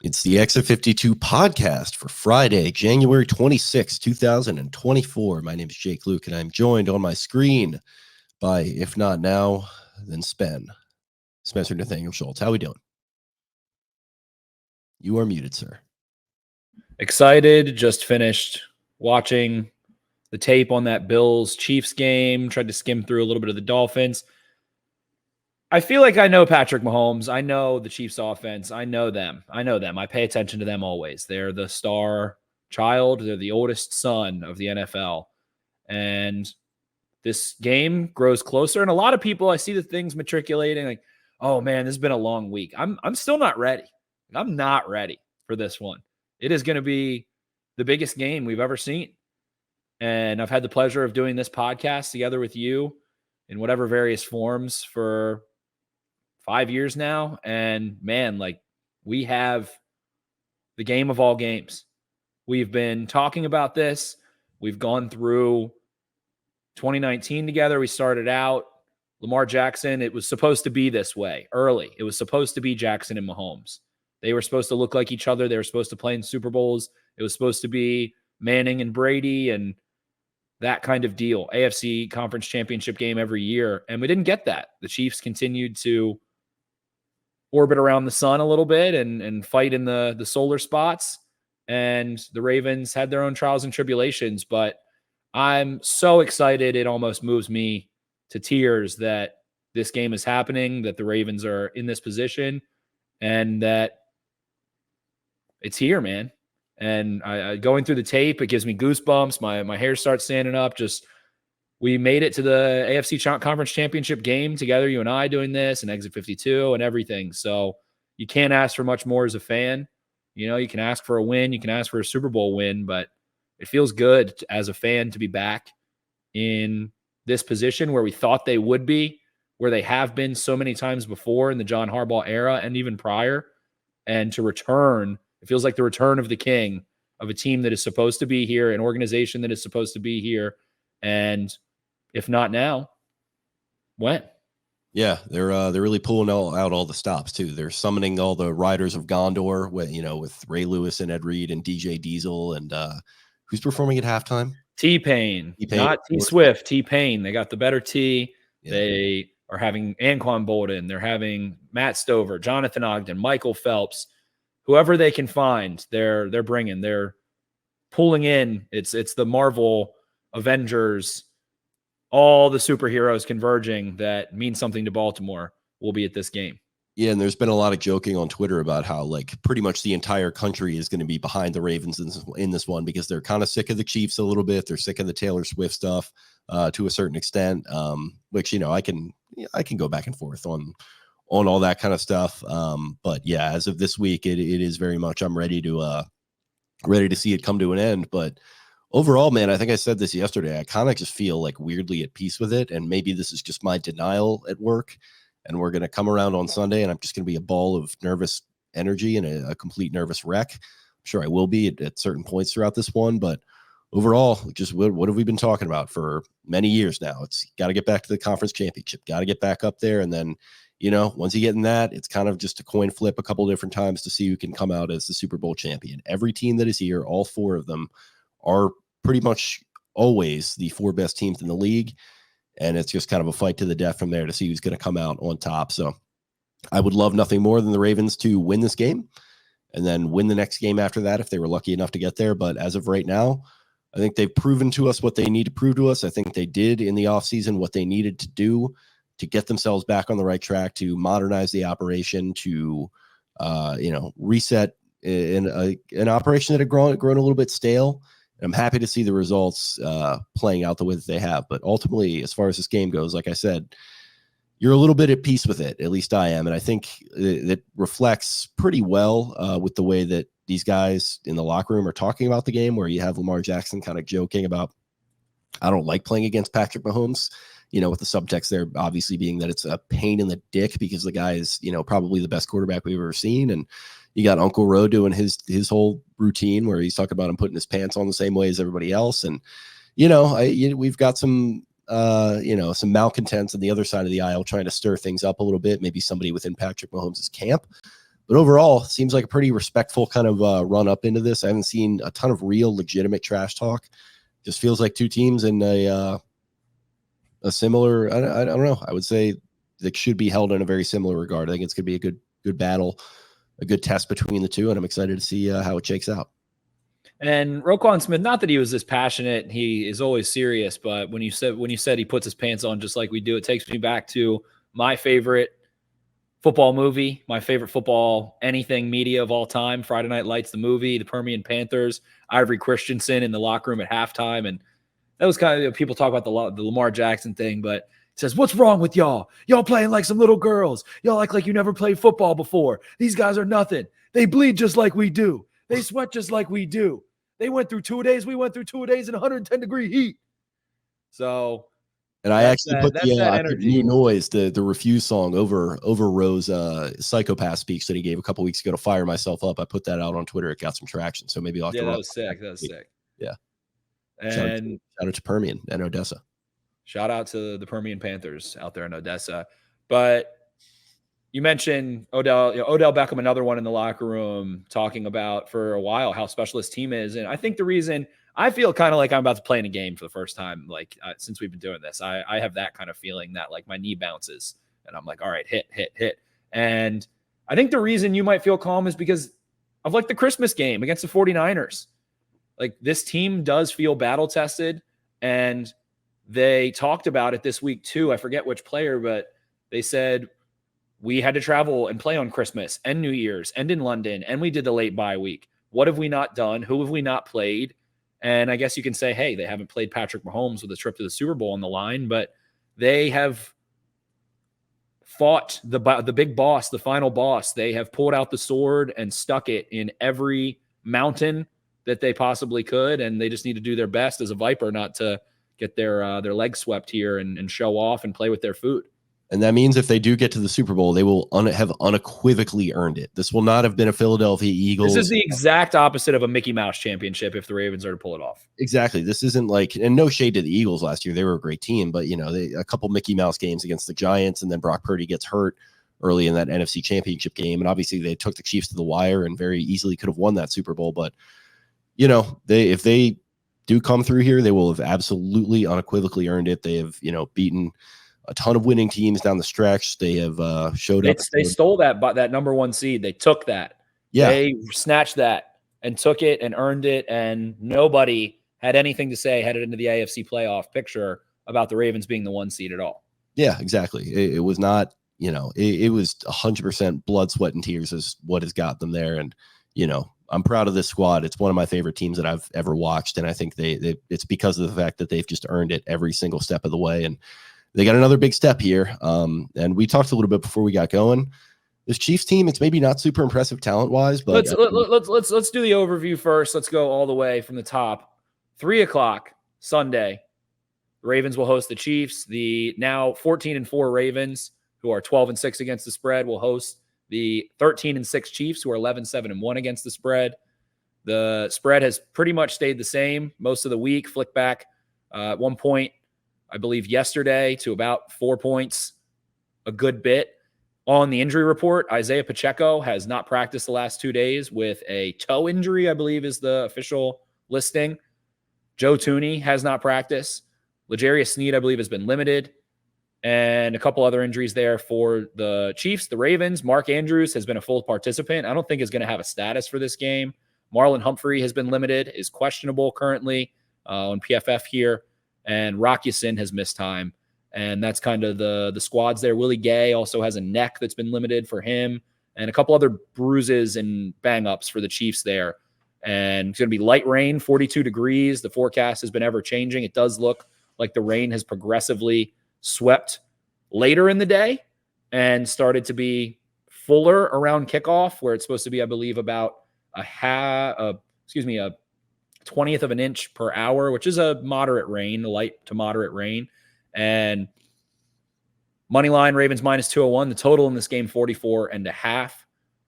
It's the Exit 52 podcast for Friday, January 26, 2024. My name is Jake Louque, and I'm joined on my screen by, if not now, then Spencer Nathaniel Schultz. How we doing? You are muted, sir. Excited. Just finished watching the tape on that Bills-Chiefs game. Tried to skim through a little bit of the Dolphins. I feel like I know Patrick Mahomes. I know the Chiefs offense. I know them. I pay attention to them always. They're the star child. They're the oldest son of the NFL. And this game grows closer. And a lot of people, I see the things matriculating like, oh man, this has been a long week. I'm still not ready. I'm not ready for this one. It is going to be the biggest game we've ever seen. And I've had the pleasure of doing this podcast together with you in whatever various forms for 5 years now. And man, like, we have the game of all games. We've been talking about this. We've gone through 2019 together. We started out Lamar Jackson. It was supposed to be this way early. It was supposed to be Jackson and Mahomes. They were supposed to look like each other. They were supposed to play in Super Bowls. It was supposed to be Manning and Brady and that kind of deal. AFC conference championship game every year. And we didn't get that. The Chiefs continued to orbit around the sun a little bit and fight in the solar spots. And the Ravens had their own trials and tribulations, but I'm so excited. It almost moves me to tears that this game is happening, that the Ravens are in this position, and that it's here, man. And I going through the tape, it gives me goosebumps. My hair starts standing up. Just, we made it to the AFC Conference Championship game together, you and I doing this, and Exit 52 and everything. So you can't ask for much more as a fan. You know, you can ask for a win. You can ask for a Super Bowl win, but it feels good as a fan to be back in this position where we thought they would be, where they have been so many times before in the John Harbaugh era and even prior, and to return. It feels like the return of the king, of a team that is supposed to be here, an organization that is supposed to be here. And if not now, when? Yeah, they're really pulling out all the stops too. They're summoning all the riders of Gondor with Ray Lewis and Ed Reed and DJ Diesel and who's performing at halftime? T-Pain, not T-Swift, T-Pain. They got the better T. Yeah. They are having Anquan Bolden. They're having Matt Stover, Jonathan Ogden, Michael Phelps. Whoever they can find, they're bringing. They're pulling in. It's the Marvel Avengers, all the superheroes converging that mean something to Baltimore will be at this game. Yeah, and there's been a lot of joking on Twitter about how, like, pretty much the entire country is going to be behind the Ravens in this one because they're kind of sick of the Chiefs a little bit. They're sick of the Taylor Swift stuff to a certain extent, which, I can go back and forth on all that kind of stuff. But yeah, as of this week, it is very much I'm ready to see it come to an end. But overall, man, I think I said this yesterday. I kind of just feel like weirdly at peace with it. And maybe this is just my denial at work. And we're going to come around on Sunday and I'm just going to be a ball of nervous energy and a complete nervous wreck. I'm sure I will be at certain points throughout this one. But overall, just what have we been talking about for many years now? It's got to get back to the conference championship, got to get back up there. And then, once you get in that, it's kind of just a coin flip a couple different times to see who can come out as the Super Bowl champion. Every team that is here, all four of them are pretty much always the four best teams in the league. And it's just kind of a fight to the death from there to see who's going to come out on top. So I would love nothing more than the Ravens to win this game and then win the next game after that if they were lucky enough to get there. But as of right now, I think they've proven to us what they need to prove to us. I think they did in the offseason what they needed to do to get themselves back on the right track, to modernize the operation, to reset an operation that had grown a little bit stale. And I'm happy to see the results playing out the way that they have. But ultimately, as far as this game goes, like I said, you're a little bit at peace with it. At least I am. And I think it reflects pretty well with the way that these guys in the locker room are talking about the game, where you have Lamar Jackson kind of joking about, I don't like playing against Patrick Mahomes, with the subtext there obviously being that it's a pain in the dick because the guy is, probably the best quarterback we've ever seen. And you got Uncle Ro doing his whole routine where he's talking about him putting his pants on the same way as everybody else. And, we've got some malcontents on the other side of the aisle trying to stir things up a little bit, maybe somebody within Patrick Mahomes' camp. But overall, seems like a pretty respectful kind of run up into this. I haven't seen a ton of real legitimate trash talk. Just feels like two teams in a similar, I don't know. I would say that should be held in a very similar regard. I think it's going to be a good battle, a good test between the two, and I'm excited to see how it shakes out. And Roquan Smith, not that he was this passionate, he is always serious, but when you said he puts his pants on just like we do, it takes me back to my favorite football movie, my favorite football anything media of all time, Friday Night Lights, the movie, the Permian Panthers, Ivory Christensen in the locker room at halftime. And that was kind of, people talk about the Lamar Jackson thing, but it says, what's wrong with y'all? Y'all playing like some little girls. Y'all act like you never played football before. These guys are nothing. They bleed just like we do. They sweat just like we do. They went through 2 days. We went through 2 days in 110-degree heat. So, and I actually put the new noise, the Refuse song over Rose's psychopath speech that he gave a couple weeks ago to fire myself up. I put that out on Twitter. It got some traction. So maybe I'll have to. That was sick. That was sick. Yeah. And shout out to Permian and Odessa. Shout out to the Permian Panthers out there in Odessa. But you mentioned Odell Beckham, another one in the locker room, talking about for a while how special his team is. And I think the reason I feel kind of like I'm about to play in a game for the first time, like since we've been doing this, I have that kind of feeling that like my knee bounces and I'm like, all right, hit. And I think the reason you might feel calm is because of like the Christmas game against the 49ers. Like this team does feel battle tested, and they talked about it this week too. I forget which player, but they said we had to travel and play on Christmas and New Year's and in London, and we did the late bye week. What have we not done? Who have we not played? And I guess you can say, hey, they haven't played Patrick Mahomes with a trip to the Super Bowl on the line, but they have fought the big boss, the final boss. They have pulled out the sword and stuck it in every mountain that they possibly could, and they just need to do their best as a Viper not to get their legs swept here and show off and play with their food. And that means if they do get to the Super Bowl, they will have unequivocally earned it. This will not have been a Philadelphia Eagles. This is the exact opposite of a Mickey Mouse championship if the Ravens are to pull it off. Exactly. This isn't like, and no shade to the Eagles last year. They were a great team, but a couple Mickey Mouse games against the Giants, and then Brock Purdy gets hurt early in that NFC championship game. And obviously they took the Chiefs to the wire and very easily could have won that Super Bowl. But, if they do come through here, they will have absolutely unequivocally earned it. They have, beaten a ton of winning teams down the stretch. They have showed up. They stole that number one seed. They took that. Yeah. They snatched that and took it and earned it. And nobody had anything to say headed into the AFC playoff picture about the Ravens being the one seed at all. Yeah, exactly. It was not, it was 100% blood, sweat, and tears is what has got them there. And, I'm proud of this squad. It's one of my favorite teams that I've ever watched. And I think it's because of the fact that they've just earned it every single step of the way. And they got another big step here. And we talked a little bit before we got going. This Chiefs team, it's maybe not super impressive talent-wise, but let's do the overview first. Let's go all the way from the top. 3:00 Sunday. The Ravens will host the Chiefs. The now 14-4 Ravens, who are 12-6 against the spread, will host the 13-6 Chiefs, who are 11-7-1 against the spread. The spread has pretty much stayed the same most of the week. Flick back at one point, I believe yesterday, to about 4 points, a good bit. On the injury report, Isaiah Pacheco has not practiced the last 2 days with a toe injury, I believe is the official listing. Joe Thuney has not practiced. L'Jarius Sneed, I believe, has been limited. And a couple other injuries there for the Chiefs. The Ravens, Mark Andrews has been a full participant. I don't think is going to have a status for this game. Marlon Humphrey has been limited, is questionable currently on PFF here. And Rock Ya-Sin has missed time. And that's kind of the squads there. Willie Gay also has a neck that's been limited for him. And a couple other bruises and bang-ups for the Chiefs there. And it's going to be light rain, 42 degrees. The forecast has been ever-changing. It does look like the rain has progressively swept later in the day and started to be fuller around kickoff, where it's supposed to be, I believe, about a 20th of an inch per hour, which is a moderate rain, a light to moderate rain. And money line Ravens minus 201. The total in this game, 44.5.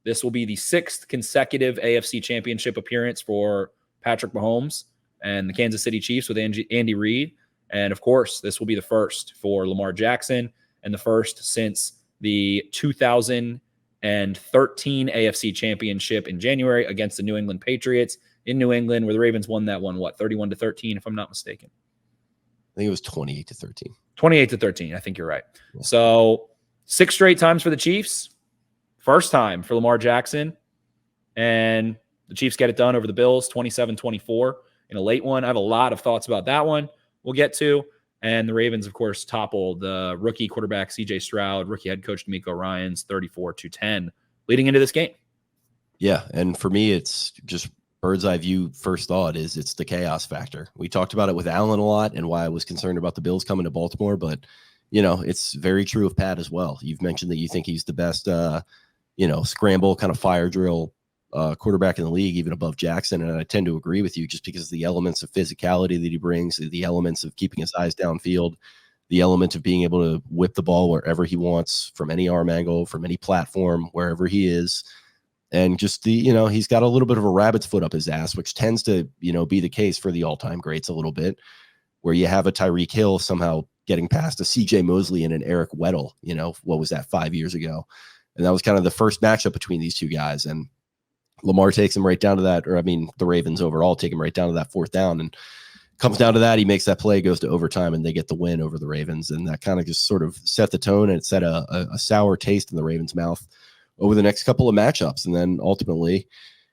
This will be the 6th consecutive AFC championship appearance for Patrick Mahomes and the Kansas City Chiefs with Andy Reid. And of course, this will be the first for Lamar Jackson and the first since the 2008 and 13 AFC championship in January against the New England Patriots in New England, where the Ravens won that one, 31-13, if I'm not mistaken. I think it was 28-13. 28-13. I think you're right. Yeah. So 6 straight times for the Chiefs. First time for Lamar Jackson. And the Chiefs get it done over the Bills, 27-24 in a late one. I have a lot of thoughts about that one we'll get to. And the Ravens, of course, toppled the rookie quarterback C.J. Stroud, rookie head coach D'Amico Ryans, 34-10, leading into this game. Yeah, and for me, it's just bird's eye view. First thought is it's the chaos factor. We talked about it with Allen a lot and why I was concerned about the Bills coming to Baltimore, but, it's very true of Pat as well. You've mentioned that you think he's the best, scramble kind of fire drill quarterback in the league, even above Jackson. And I tend to agree with you just because of the elements of physicality that he brings, the elements of keeping his eyes downfield, the element of being able to whip the ball wherever he wants from any arm angle, from any platform, wherever he is. And just he's got a little bit of a rabbit's foot up his ass, which tends to, be the case for the all-time greats a little bit, where you have a Tyreek Hill somehow getting past a CJ Mosley and an Eric Weddle, what was that 5 years ago? And that was kind of the first matchup between these two guys. And Lamar takes him right down to that, the Ravens overall take him right down to that 4th down, and comes down to that. He makes that play, goes to overtime, and they get the win over the Ravens. And that kind of just sort of set the tone, and it set a sour taste in the Ravens' mouth over the next couple of matchups. And then ultimately,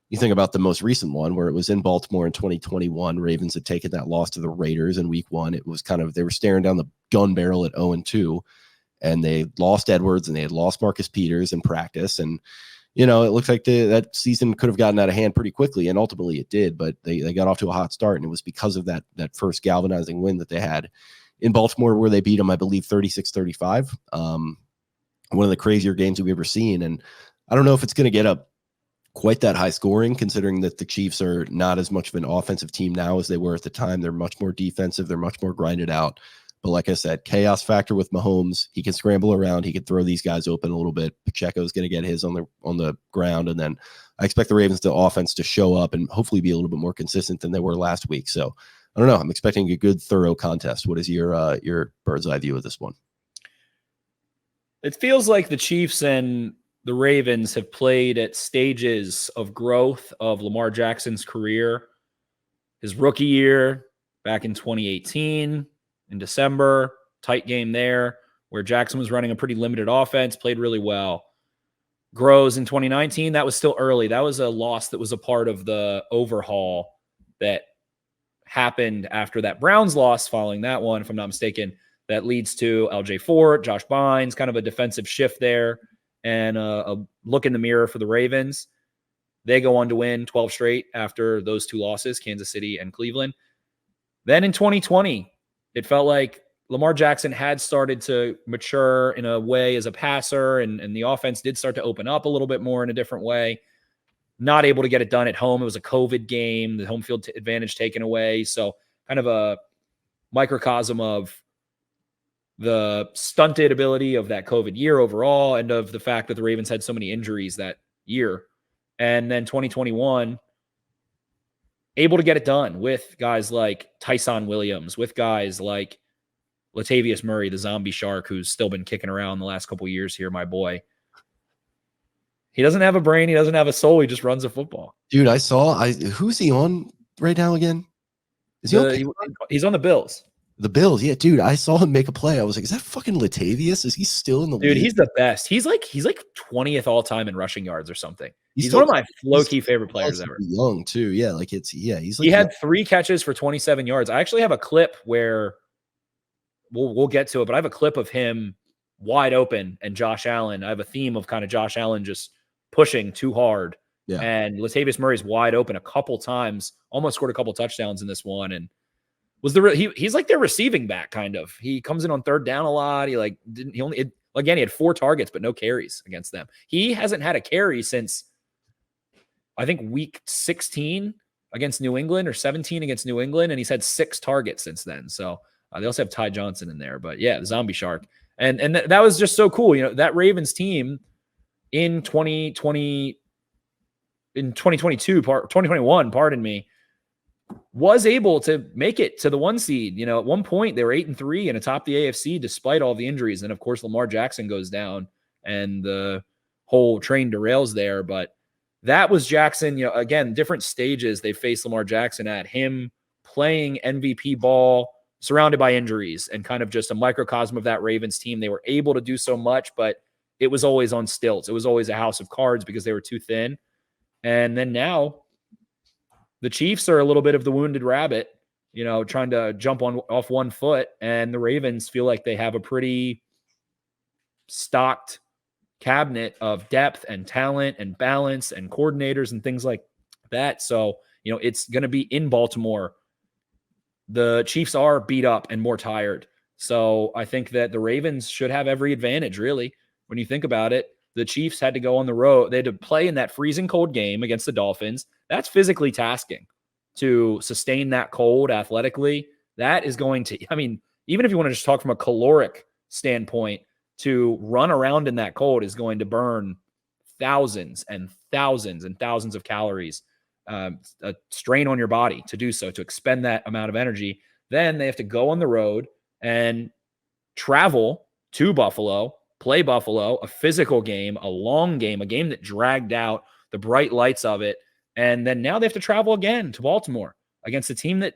you think about the most recent one where it was in Baltimore in 2021. Ravens had taken that loss to the Raiders in week 1. It was kind of, they were staring down the gun barrel at 0-2, and they lost Edwards and they had lost Marcus Peters in practice. And, it looked like that season could have gotten out of hand pretty quickly, and ultimately it did, but they got off to a hot start, and it was because of that first galvanizing win that they had in Baltimore, where they beat them, I believe, 36-35. One of the crazier games that we've ever seen. And I don't know if it's going to get up quite that high scoring, considering that the Chiefs are not as much of an offensive team now as they were at the time. They're much more defensive. They're much more grinded out. But like I said, chaos factor with Mahomes. He can scramble around. He can throw these guys open a little bit. Pacheco's going to get his on the ground. And then I expect the Ravens' offense to show up and hopefully be a little bit more consistent than they were last week. So I don't know. I'm expecting a good, thorough contest. What is your bird's eye view of this one? It feels like the Chiefs and the Ravens have played at stages of growth of Lamar Jackson's career. His rookie year back in 2018 in December, tight game there where Jackson was running a pretty limited offense, played really well. Grows in 2019. That was still early. That was a loss that was a part of the overhaul that happened after that Browns loss following that one, if I'm not mistaken. That leads to LJ Fort, Josh Bynes, kind of a defensive shift there, and a look in the mirror for the Ravens. They go on to win 12 straight after those 2 losses, Kansas City and Cleveland. Then in 2020, it felt like Lamar Jackson had started to mature in a way as a passer, and the offense did start to open up a little bit more in a different way. Not able to get it done at home. It was a COVID game, the home field advantage taken away. So kind of a microcosm of the stunted ability of that COVID year overall, and of the fact that the Ravens had so many injuries that year. And then 2021, able to get it done with guys like Tyson Williams, with guys like Latavius Murray, the zombie shark, who's still been kicking around the last couple of years here, my boy. He doesn't have a brain. He doesn't have a soul. He just runs a football. Dude, who's he on right now again? He's on the Bills. The Bills, yeah, dude. I saw him make a play. I was like, is that fucking Latavius? Is he still in the league? Dude, he's the best. He's like 20th all time in rushing yards or something. He's one of my low-key favorite players ever. Young too, yeah. He had 3 catches for 27 yards. I actually have a clip where we'll get to it, but I have a clip of him wide open and Josh Allen. I have a theme of kind of Josh Allen just pushing too hard. Yeah. And Latavius Murray's wide open a couple times, almost scored a couple touchdowns in this one, and he's like their receiving back kind of. He comes in on 3rd down a lot. He had 4 targets but no carries against them. He hasn't had a carry since I think week 16 against New England or 17 against New England, and he's had 6 targets since then. So they also have Ty Johnson in there, but yeah, the zombie shark. And that was just so cool. That Ravens team in 2021, pardon me, was able to make it to the 1 seed. At one point they were 8-3 and atop the AFC despite all the injuries. And of course, Lamar Jackson goes down, and the whole train derails there. But that was Jackson, again, different stages they faced Lamar Jackson at. Him playing MVP ball, surrounded by injuries, and kind of just a microcosm of that Ravens team. They were able to do so much, but it was always on stilts. It was always a house of cards because they were too thin. And then now the Chiefs are a little bit of the wounded rabbit, trying to jump off one foot. And the Ravens feel like they have a pretty stocked cabinet of depth and talent and balance and coordinators and things like that. So, it's going to be in Baltimore. The Chiefs are beat up and more tired. So I think that the Ravens should have every advantage, really. When you think about it, the Chiefs had to go on the road. They had to play in that freezing cold game against the Dolphins. That's physically tasking to sustain that cold athletically. That is going to, even if you want to just talk from a caloric standpoint, to run around in that cold is going to burn thousands and thousands and thousands of calories, a strain on your body to do so, to expend that amount of energy. Then they have to go on the road and travel to Buffalo, play Buffalo, a physical game, a long game, a game that dragged out, the bright lights of it. And then now they have to travel again to Baltimore against a team that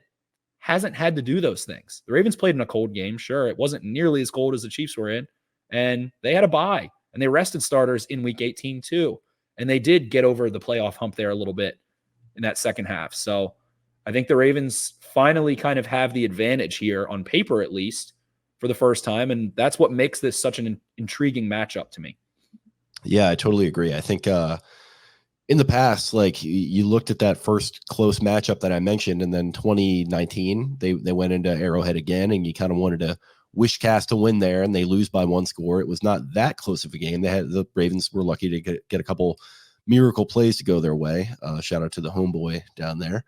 hasn't had to do those things. The Ravens played in a cold game. Sure, it wasn't nearly as cold as the Chiefs were in. And they had a bye. And they rested starters in week 18 too. And they did get over the playoff hump there a little bit in that second half. So I think the Ravens finally kind of have the advantage here, on paper at least, for the first time. And that's what makes this such an intriguing matchup to me. Yeah, I totally agree. I think in the past, like you looked at that first close matchup that I mentioned, and then 2019, they went into Arrowhead again, and you kind of wanted to wish cast to win there, and they lose by one score. It was not that close of a game. The Ravens were lucky to get a couple miracle plays to go their way. Shout out to the homeboy down there.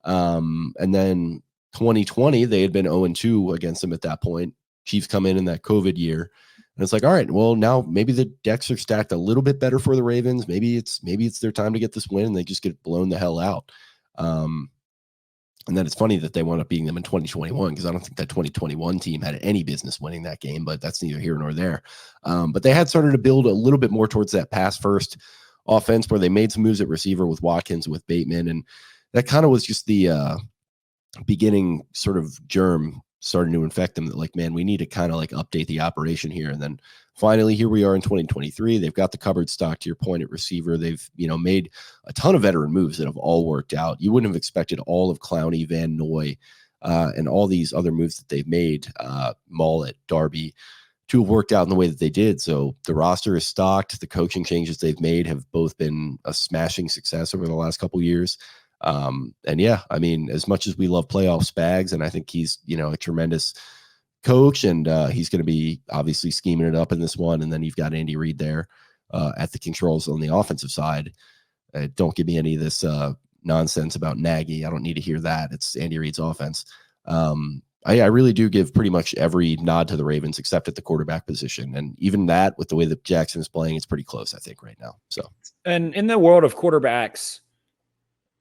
And then 2020, they had been 0-2 against them at that point. Chiefs come in that COVID year. And it's like, all right, well, now maybe the decks are stacked a little bit better for the Ravens. Maybe it's their time to get this win, and they just get blown the hell out. And then it's funny that they wound up beating them in 2021, because I don't think that 2021 team had any business winning that game, but that's neither here nor there. But they had started to build a little bit more towards that pass first offense, where they made some moves at receiver with Watkins, with Bateman. And that kind of was just the beginning sort of germ starting to infect them, that like, man, we need to kind of like update the operation here. And then finally, here we are in 2023. They've got the cupboard stock, to your point, at receiver. They've, made a ton of veteran moves that have all worked out. You wouldn't have expected all of Clowney, Van Noy, and all these other moves that they've made, Mullet, Darby, to have worked out in the way that they did. So the roster is stocked. The coaching changes they've made have both been a smashing success over the last couple of years. And yeah, as much as we love playoff Spags, and I think he's, a tremendous coach, and he's going to be obviously scheming it up in this one. And then you've got Andy Reid there at the controls on the offensive side. Don't give me any of this nonsense about Nagy. I don't need to hear that. It's Andy Reid's offense. I really do give pretty much every nod to the Ravens except at the quarterback position. And even that, with the way that Jackson is playing, it's pretty close, I think, right now. So, and in the world of quarterbacks,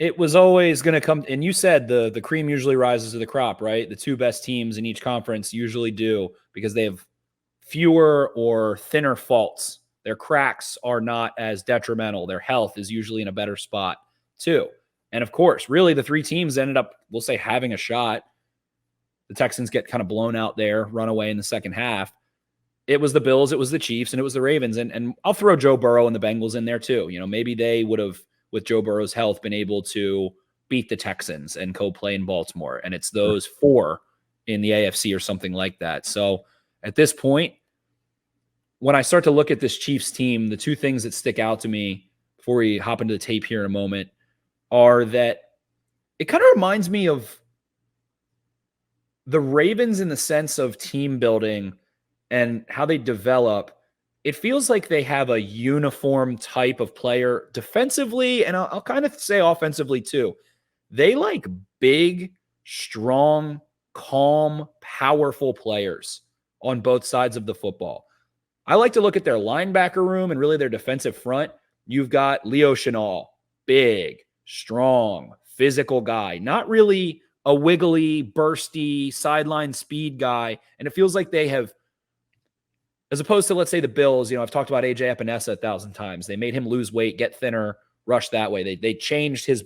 it was always going to come, and you said the cream usually rises to the crop, right? The two best teams in each conference usually do, because they have fewer or thinner faults. Their cracks are not as detrimental. Their health is usually in a better spot too. And of course, really the three teams ended up, we'll say, having a shot. The Texans get kind of blown out there, run away in the second half. It was the Bills, it was the Chiefs, and it was the Ravens. And I'll throw Joe Burrow and the Bengals in there too. Maybe they would have, with Joe Burrow's health, been able to beat the Texans and go play in Baltimore. And it's those four in the AFC or something like that. So at this point, when I start to look at this Chiefs team, the two things that stick out to me before we hop into the tape here in a moment are that it kind of reminds me of the Ravens in the sense of team building and how they develop. It feels like they have a uniform type of player defensively, and I'll kind of say offensively too. They like big, strong, calm, powerful players on both sides of the football. I like to look at their linebacker room and really their defensive front. You've got Leo Chenal, big, strong, physical guy, not really a wiggly, bursty, sideline speed guy. And it feels like they have As opposed to, let's say, the Bills, I've talked about AJ Epinesa 1,000 times. They made him lose weight, get thinner, rush that way. They changed his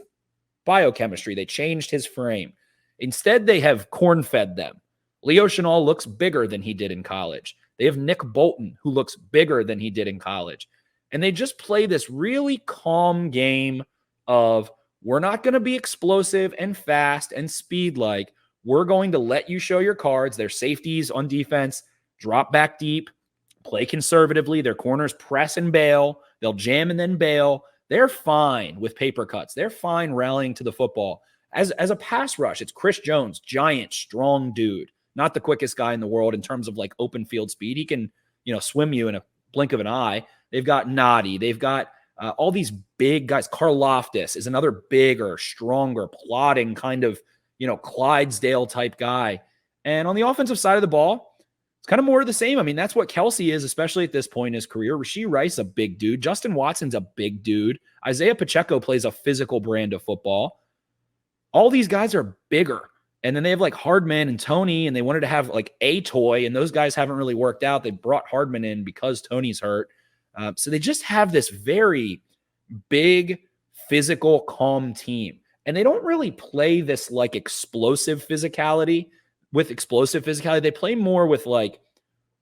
biochemistry. They changed his frame. Instead, they have corn-fed them. Leo Chenal looks bigger than he did in college. They have Nick Bolton, who looks bigger than he did in college. And they just play this really calm game of, we're not going to be explosive and fast and speed-like. We're going to let you show your cards. Their safeties on defense drop back deep, play conservatively. Their corners press and bail. They'll jam and then bail. They're fine with paper cuts. They're fine rallying to the football. As a pass rush, it's Chris Jones, giant, strong dude. Not the quickest guy in the world in terms of like open field speed. He can, swim you in a blink of an eye. They've got Noddy. They've got all these big guys. Karlaftis is another bigger, stronger, plodding kind of, Clydesdale type guy. And on the offensive side of the ball, it's kind of more of the same. I mean, that's what Kelsey is, especially at this point in his career. Rashee Rice, a big dude. Justin Watson's a big dude. Isaiah Pacheco plays a physical brand of football. All these guys are bigger. And then they have like Hardman and Tony, and they wanted to have like a toy, and those guys haven't really worked out. They brought Hardman in because Tony's hurt. So they just have this very big, physical, calm team. And they don't really play this like explosive physicality. With explosive physicality, they play more with like,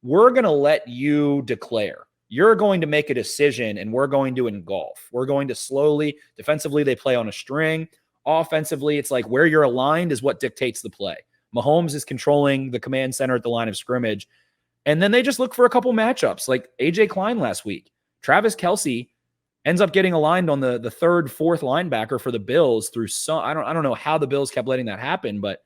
we're going to let you declare. You're going to make a decision, and we're going to engulf. We're going to slowly, defensively, they play on a string. Offensively, it's like where you're aligned is what dictates the play. Mahomes is controlling the command center at the line of scrimmage. And then they just look for a couple matchups like AJ Klein last week. Travis Kelce ends up getting aligned on the third, fourth linebacker for the Bills through some, I don't know how the Bills kept letting that happen, but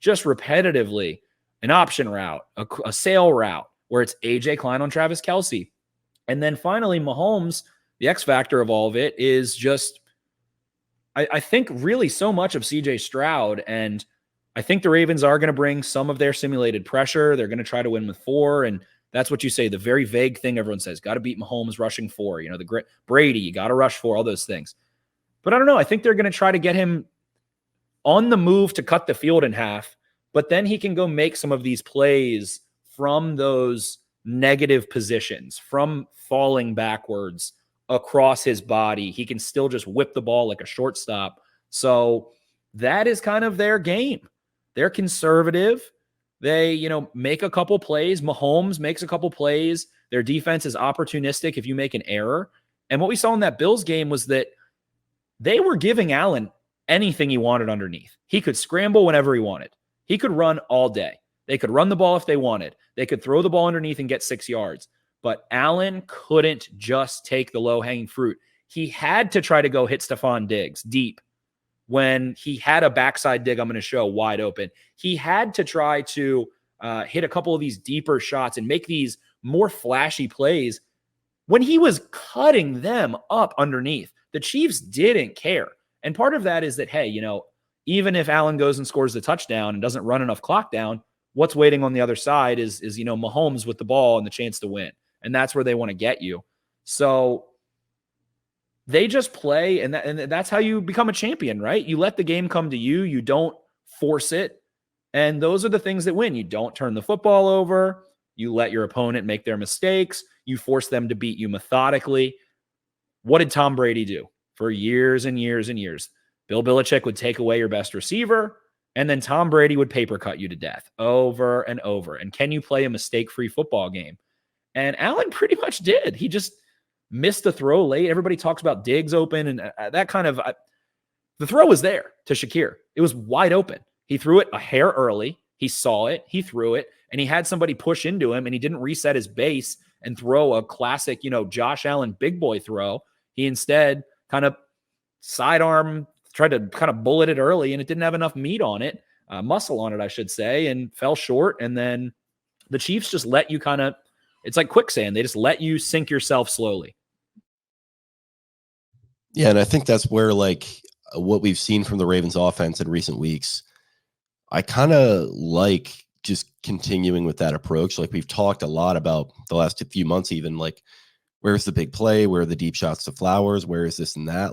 just repetitively an option route, a sail route where it's AJ Klein on Travis Kelce. And then finally, Mahomes, the X factor of all of it is just, I think really so much of CJ Stroud, and I think the Ravens are going to bring some of their simulated pressure. They're going to try to win with 4, and that's what you say, the very vague thing everyone says, got to beat Mahomes rushing 4, the Brady, you got to rush 4, all those things. But I don't know. I think they're going to try to get him on the move to cut the field in half, but then he can go make some of these plays from those negative positions, from falling backwards across his body. He can still just whip the ball like a shortstop. So that is kind of their game. They're conservative. They, make a couple plays. Mahomes makes a couple plays. Their defense is opportunistic if you make an error. And what we saw in that Bills game was that they were giving Allen anything he wanted underneath. He could scramble whenever he wanted. He could run all day. They could run the ball if they wanted. They could throw the ball underneath and get 6 yards. But Allen couldn't just take the low-hanging fruit. He had to try to go hit Stephon Diggs deep when he had a backside dig I'm going to show wide open. He had to try to hit a couple of these deeper shots and make these more flashy plays when he was cutting them up underneath. The Chiefs didn't care. And part of that is that, hey, even if Allen goes and scores the touchdown and doesn't run enough clock down, what's waiting on the other side is Mahomes with the ball and the chance to win. And that's where they want to get you. So they just play, and that's how you become a champion, right? You let the game come to you. You don't force it. And those are the things that win. You don't turn the football over. You let your opponent make their mistakes. You force them to beat you methodically. What did Tom Brady do for years and years and years? Bill Belichick would take away your best receiver, and then Tom Brady would paper cut you to death over and over. And can you play a mistake-free football game? And Allen pretty much did. He just missed the throw late. Everybody talks about Diggs open, and that kind of the throw was there to Shakir. It was wide open. He threw it a hair early. He saw it. He threw it, and he had somebody push into him, and he didn't reset his base and throw a classic, Josh Allen big boy throw. He instead kind of sidearm, tried to kind of bullet it early, and it didn't have enough meat on it, muscle on it, I should say, and fell short. And then the Chiefs just let you it's like quicksand. They just let you sink yourself slowly. Yeah, and I think that's where, what we've seen from the Ravens offense in recent weeks, I kind of like just continuing with that approach. Like we've talked a lot about the last few months, even where's the big play? Where are the deep shots to Flowers? Where is this and that?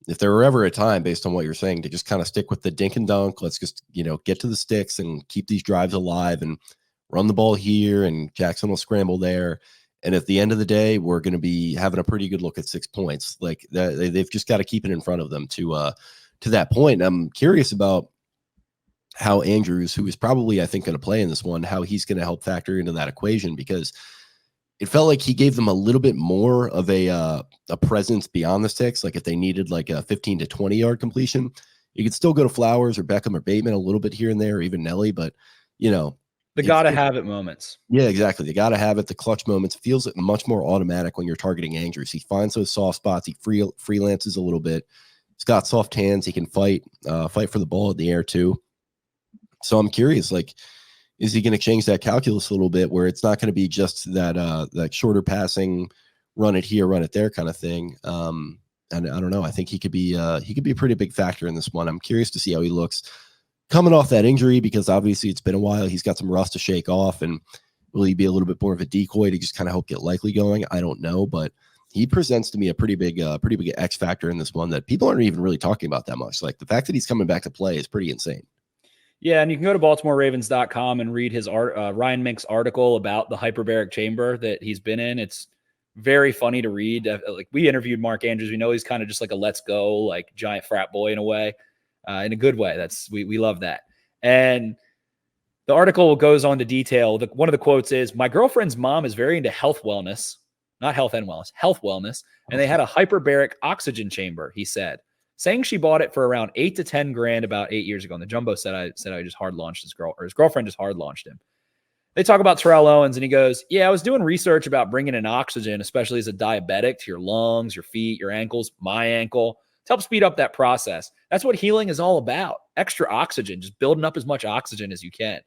If there were ever a time, based on what you're saying, to just kind of stick with the dink and dunk, let's just, get to the sticks and keep these drives alive and run the ball here and Jackson will scramble there. And at the end of the day, we're going to be having a pretty good look at 6 points. Like they've just got to keep it in front of them to that point. I'm curious about how Andrews, who is probably, I think, going to play in this one, how he's going to help factor into that equation, because it felt like he gave them a little bit more of a presence beyond the sticks. Like if they needed like a 15 to 20 yard completion, you could still go to Flowers or Beckham or Bateman a little bit here and there, or even Nelly, but the gotta have it moments. Yeah, exactly. They gotta have it. The clutch moments feels much more automatic when you're targeting Andrews. He finds those soft spots. He freelances a little bit. He's got soft hands. He can fight for the ball in the air too. So I'm curious, like, is he going to change that calculus a little bit where it's not going to be just that shorter passing, run it here, run it there kind of thing? And I don't know. I think he could be a pretty big factor in this one. I'm curious to see how he looks coming off that injury, because obviously it's been a while. He's got some rust to shake off, and will he be a little bit more of a decoy to just kind of help get Likely going? I don't know, but he presents to me a pretty big X factor in this one that people aren't even really talking about that much. Like the fact that he's coming back to play is pretty insane. Yeah, and you can go to BaltimoreRavens.com and read his Ryan Mink's article about the hyperbaric chamber that he's been in. It's very funny to read. Like we interviewed Mark Andrews. We know he's kind of just like a let's go, like giant frat boy in a way. In a good way. We love that. And the article goes on to detail. One of the quotes is, "My girlfriend's mom is very into health wellness, not health and wellness, health wellness. And they had a hyperbaric oxygen chamber," he said, saying she bought it for around $8 to $10 grand about 8 years ago. And the Jumbo said I just hard launched his girlfriend just hard launched him. They talk about Terrell Owens, and he goes, "Yeah, I was doing research about bringing in oxygen, especially as a diabetic, to your lungs, your feet, your ankles, my ankle, to help speed up that process. That's what healing is all about. Extra oxygen, just building up as much oxygen as you can."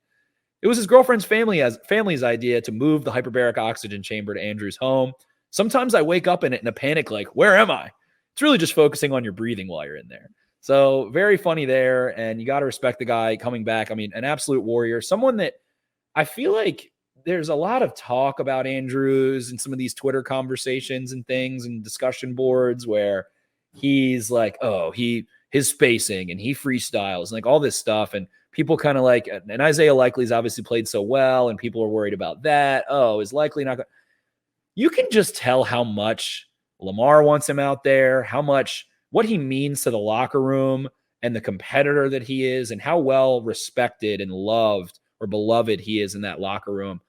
It was his girlfriend's family's idea to move the hyperbaric oxygen chamber to Andrew's home. "Sometimes I wake up in it in a panic, like, where am I?" It's really just focusing on your breathing while you're in there. So very funny there. And you got to respect the guy coming back. I mean, an absolute warrior, someone that I feel like there's a lot of talk about Andrews and some of these Twitter conversations and things and discussion boards where he's like, oh, his spacing and he freestyles and like all this stuff. And people kind of like, and Isaiah Likely's obviously played so well, and people are worried about that. Oh, is Likely not going? You can just tell how much Lamar wants him out there, what he means to the locker room and the competitor that he is, and how well respected and loved or beloved he is in that locker room.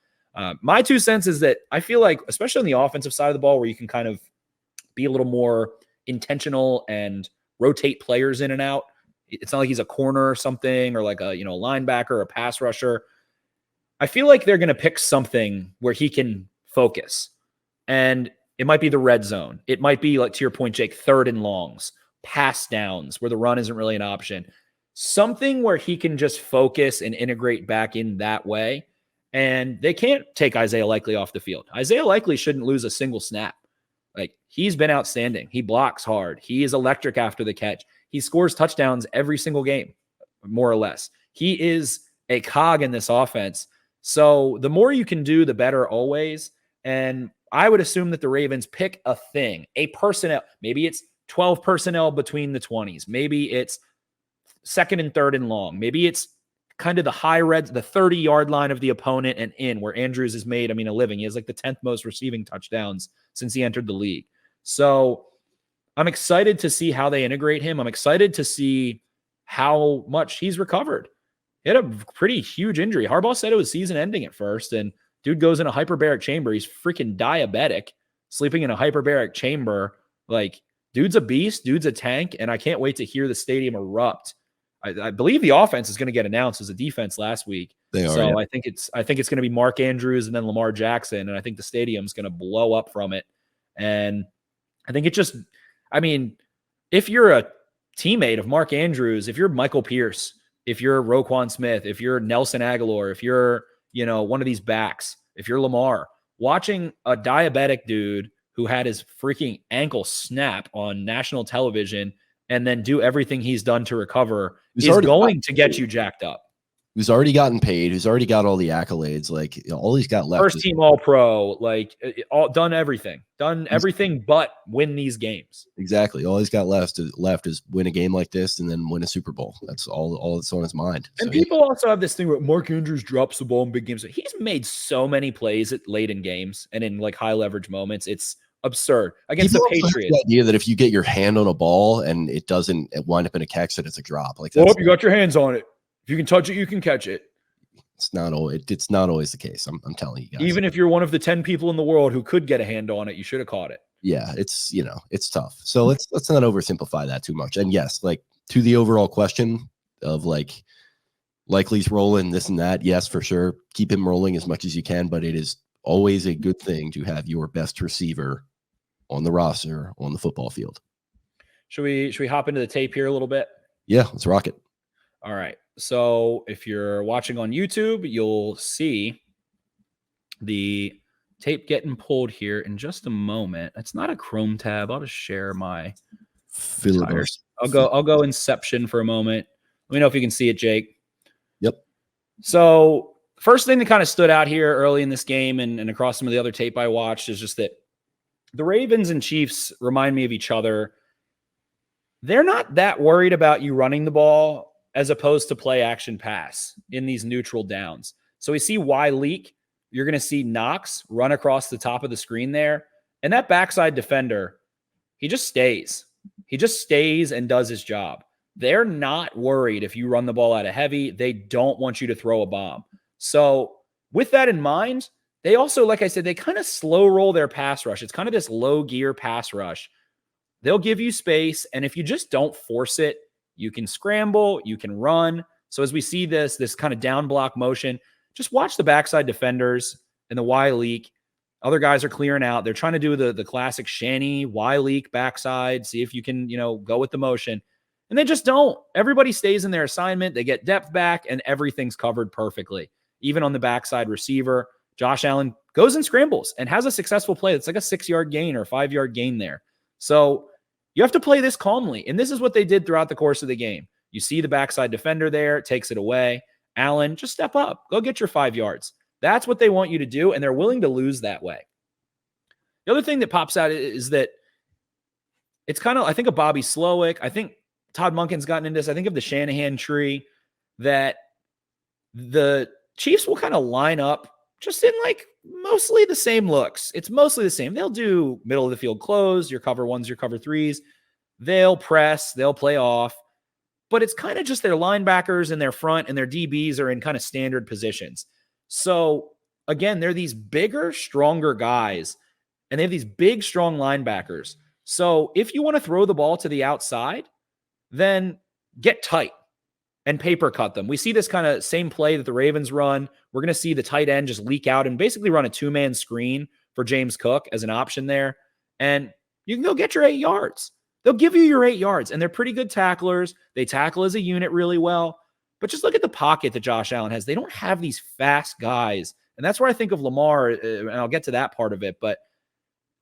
My 2 cents is that I feel like, especially on the offensive side of the ball, where you can kind of be a little more intentional and rotate players in and out. It's not like he's a corner or something, or like a linebacker or a pass rusher. I feel like they're going to pick something where he can focus, and it might be the red zone. It might be, like to your point, Jake, 3rd and longs, pass downs where the run isn't really an option. Something where he can just focus and integrate back in that way. And they can't take Isaiah Likely off the field. Isaiah Likely shouldn't lose a single snap. Like, he's been outstanding. He blocks hard. He is electric after the catch. He scores touchdowns every single game, more or less. He is a cog in this offense. So the more you can do, the better always. And I would assume that the Ravens pick a thing, a personnel. Maybe it's 12 personnel between the 20s. Maybe it's 2nd and 3rd and long. Maybe it's kind of the high red, the 30-yard line of the opponent and in, where Andrews has made, a living. He has like the 10th most receiving touchdowns since he entered the league. So I'm excited to see how they integrate him. I'm excited to see how much he's recovered. He had a pretty huge injury. Harbaugh said it was season ending at first, and dude goes in a hyperbaric chamber. He's freaking diabetic, sleeping in a hyperbaric chamber. Like, dude's a beast. Dude's a tank. And I can't wait to hear the stadium erupt. I believe the offense is going to get announced as a defense last week. They are, so yeah. I think it's going to be Mark Andrews and then Lamar Jackson. And I think the stadium's going to blow up from it. And I think if you're a teammate of Mark Andrews, if you're Michael Pierce, if you're Roquan Smith, if you're Nelson Aguilar, if you're, one of these backs, if you're Lamar, watching a diabetic dude who had his freaking ankle snap on national television and then do everything he's done to recover is going to get you jacked up. who's already gotten paid, who's already got all the accolades. Like, all he's got left. First team All Pro, like done everything but win these games. Exactly. All he's got left is win a game like this and then win a Super Bowl. That's all that's on his mind. And people also have this thing where Mark Andrews drops the ball in big games. He's made so many plays late in games and in like high leverage moments. It's absurd. Against the Patriots. The idea that if you get your hand on a ball and it doesn't wind up in a catch, that it's a drop. Like, you got your hands on it. If you can touch it, you can catch it. It's not always the case. I'm telling you guys. Even if you're one of the 10 people in the world who could get a hand on it, you should have caught it. Yeah, it's tough. So let's not oversimplify that too much. And yes, like, to the overall question of like Likely's rolling this and that, yes, for sure, keep him rolling as much as you can. But it is always a good thing to have your best receiver on the roster on the football field. Should we hop into the tape here a little bit? Yeah, let's rock it. All right. So if you're watching on YouTube, you'll see the tape getting pulled here in just a moment. It's not a Chrome tab. I'll just share my filibuster. I'll go Inception for a moment. Let me know if you can see it, Jake. Yep. So first thing that kind of stood out here early in this game and across some of the other tape I watched is just that the Ravens and Chiefs remind me of each other. They're not that worried about you running the ball as opposed to play action pass in these neutral downs. So we see Louque. You're going to see Knox run across the top of the screen there. And that backside defender, he just stays. He just stays and does his job. They're not worried if you run the ball out of heavy. They don't want you to throw a bomb. So with that in mind, they also, like I said, they kind of slow roll their pass rush. It's kind of this low gear pass rush. They'll give you space. And if you just don't force it, you can scramble, you can run. So as we see this kind of down block motion, just watch the backside defenders and the Louque. Other guys are clearing out. They're trying to do the classic Shanny Louque backside, see if you can, go with the motion. And they just don't. Everybody stays in their assignment. They get depth back and everything's covered perfectly. Even on the backside receiver, Josh Allen goes and scrambles and has a successful play. It's like a 6-yard gain or 5-yard gain there. So you have to play this calmly. And this is what they did throughout the course of the game. You see the backside defender there, takes it away. Allen, just step up. Go get your 5 yards. That's what they want you to do, and they're willing to lose that way. The other thing that pops out is that it's kind of, I think of Bobby Slowick. I think Todd Monken's gotten into this. I think of the Shanahan tree, that the Chiefs will kind of line up just in like mostly the same looks. It's mostly the same. They'll do middle of the field close, your cover ones, your cover threes. They'll press, they'll play off. But it's kind of just their linebackers and their front and their DBs are in kind of standard positions. So again, they're these bigger, stronger guys, and they have these big, strong linebackers. So if you want to throw the ball to the outside, then get tight and paper cut them. We see this kind of same play that the Ravens run. We're going to see the tight end just leak out and basically run a 2-man screen for James Cook as an option there. And you can go get your 8 yards. They'll give you your 8 yards, and they're pretty good tacklers. They tackle as a unit really well. But just look at the pocket that Josh Allen has. They don't have these fast guys. And that's where I think of Lamar, and I'll get to that part of it. But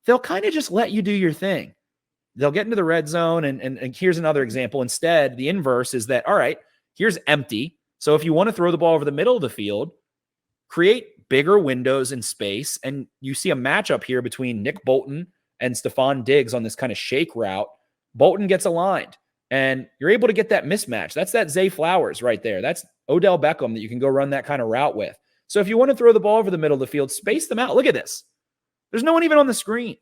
they'll kind of just let you do your thing. They'll get into the red zone, and here's another example. Instead, the inverse is that, all right, here's empty. So if you want to throw the ball over the middle of the field, create bigger windows in space. And you see a matchup here between Nick Bolton and Stephon Diggs on this kind of shake route. Bolton gets aligned, and you're able to get that mismatch. That's that Zay Flowers right there. That's Odell Beckham that you can go run that kind of route with. So if you want to throw the ball over the middle of the field, space them out. Look at this. There's no one even on the screen.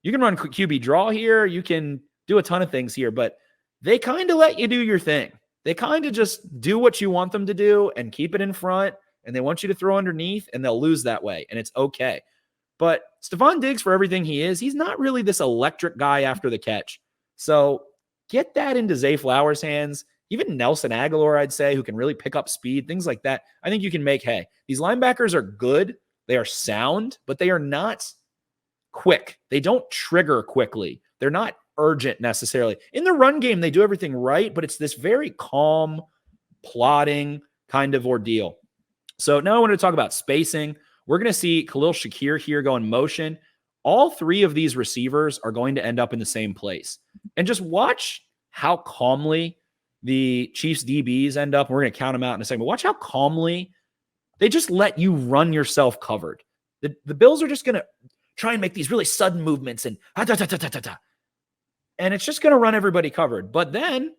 You can run QB draw here. You can do a ton of things here, but they kind of let you do your thing. They kind of just do what you want them to do and keep it in front, and they want you to throw underneath, and they'll lose that way, and it's okay. But Stephon Diggs, for everything he is, he's not really this electric guy after the catch. So get that into Zay Flowers' hands. Even Nelson Aguilar, I'd say, who can really pick up speed, things like that. I think you can make hay. These linebackers are good. They are sound, but they are not quick. They don't trigger quickly. They're not urgent necessarily. In the run game, they do everything right, but it's this very calm, plodding kind of ordeal. So now I want to talk about spacing. We're going to see Khalil Shakir here go in motion. All 3 of these receivers are going to end up in the same place. And just watch how calmly the Chiefs DBs end up, we're going to count them out in a second, but watch how calmly they just let you run yourself covered. The Bills are just going to try and make these really sudden movements and and it's just going to run everybody covered. But then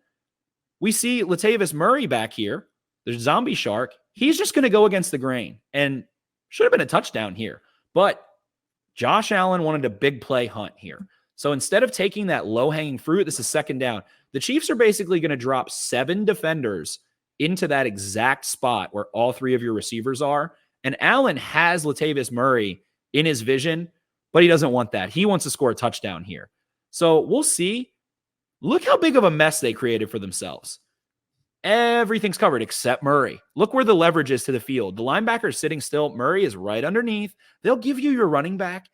we see Latavius Murray back here, the zombie shark. He's just going to go against the grain and should have been a touchdown here. But Josh Allen wanted a big play hunt here. So instead of taking that low-hanging fruit, this is second down. The Chiefs are basically going to drop 7 defenders into that exact spot where all 3 of your receivers are. And Allen has Latavius Murray in his vision, but he doesn't want that. He wants to score a touchdown here. So we'll see. Look how big of a mess they created for themselves. Everything's covered except Murray. Look where the leverage is to the field. The linebacker is sitting still. Murray is right underneath. They'll give you your running back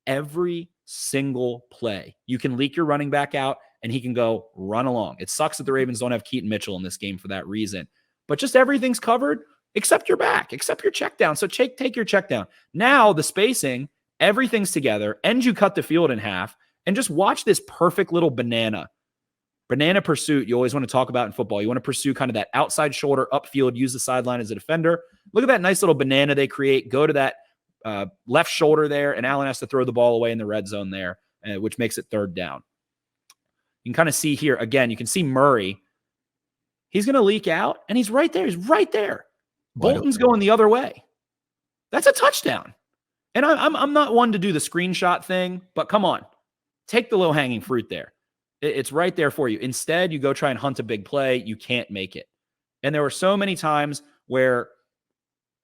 every single play. You can leak your running back out and he can go run along. It sucks that the Ravens don't have Keaton Mitchell in this game for that reason. But just everything's covered except your back, except your check down. So take your check down. Now the spacing, everything's together, and you cut the field in half. And just watch this perfect little banana pursuit you always want to talk about in football. You want to pursue kind of that outside shoulder upfield, use the sideline as a defender. Look at that nice little banana they create. Go to that left shoulder there, and Allen has to throw the ball away in the red zone there, which makes it third down. You can kind of see here, again, you can see Murray. He's going to leak out, and he's right there. He's right there. Bolton's going the other way. That's a touchdown. And I'm not one to do the screenshot thing, but come on. Take the low-hanging fruit there. It's right there for you. Instead, you go try and hunt a big play. You can't make it. And there were so many times where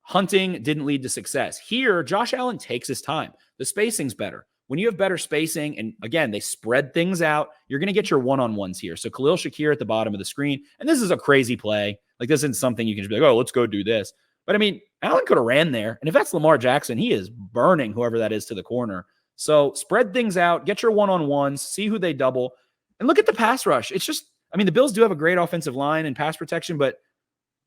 hunting didn't lead to success. Here, Josh Allen takes his time. The spacing's better. When you have better spacing, and again, they spread things out, you're going to get your one-on-ones here. So Khalil Shakir at the bottom of the screen. And this is a crazy play. Like, this isn't something you can just be like, oh, let's go do this. But I mean, Allen could have ran there. And if that's Lamar Jackson, he is burning whoever that is to the corner. So spread things out, get your one-on-ones, see who they double, and look at the pass rush. It's just, I mean, the Bills do have a great offensive line and pass protection, but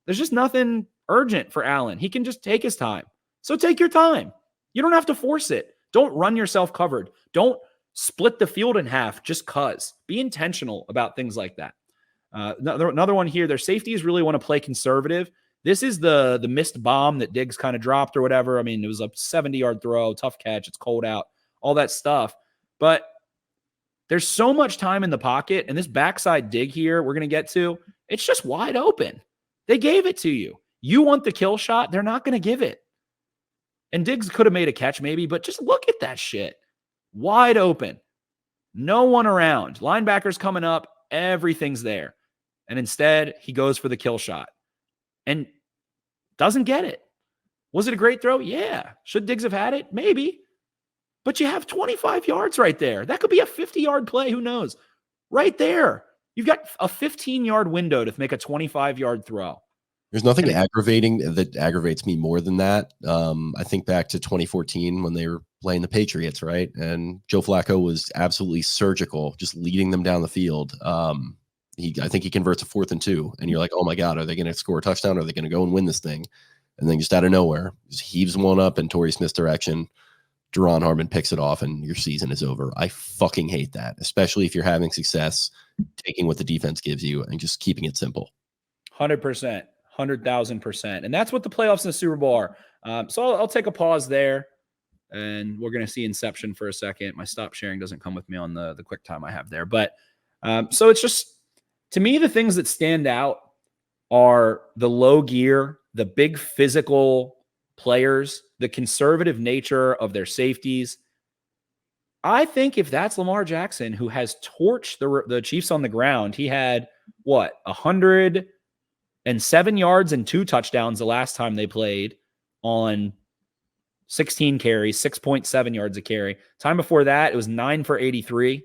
there's just nothing urgent for Allen. He can just take his time. So take your time. You don't have to force it. Don't run yourself covered. Don't split the field in half just cause. Be intentional about things like that. Another one here, their safeties really want to play conservative. This is the missed bomb that Diggs kind of dropped or whatever. I mean, it was a 70-yard throw, tough catch, it's cold out, all that stuff. But there's so much time in the pocket, and this backside dig here we're going to get to, it's just wide open. They gave it to you. You want the kill shot, they're not going to give it. And Diggs could have made a catch maybe, but just look at that shit. Wide open. No one around. Linebackers coming up, everything's there. And instead, he goes for the kill shot and doesn't get it. Was it a great throw? Yeah. Should Diggs have had it? Maybe. But you have 25 yards right there. That could be a 50-yard play. Who knows? Right there. You've got a 15-yard window to make a 25-yard throw. There's nothing aggravating that aggravates me more than that. I think back to 2014 when they were playing the Patriots, right? And Joe Flacco was absolutely surgical, just leading them down the field. I think he converts a 4th and 2, and you're like, oh my God, are they going to score a touchdown? Or are they going to go and win this thing? And then just out of nowhere, just heaves one up in Torrey Smith's direction. Duron Harmon picks it off, and your season is over. I fucking hate that, especially if you're having success, taking what the defense gives you and just keeping it simple. 100%, 100,000%. And that's what the playoffs in the Super Bowl are. So I'll take a pause there, and we're going to see Inception for a second. My stop sharing doesn't come with me on the quick time I have there. But so it's just, to me, the things that stand out are the low gear, the big physical players, the conservative nature of their safeties. I think if that's Lamar Jackson, who has torched the Chiefs on the ground, he had, 107 yards and 2 touchdowns the last time they played on 16 carries, 6.7 yards a carry. Time before that, it was 9 for 83.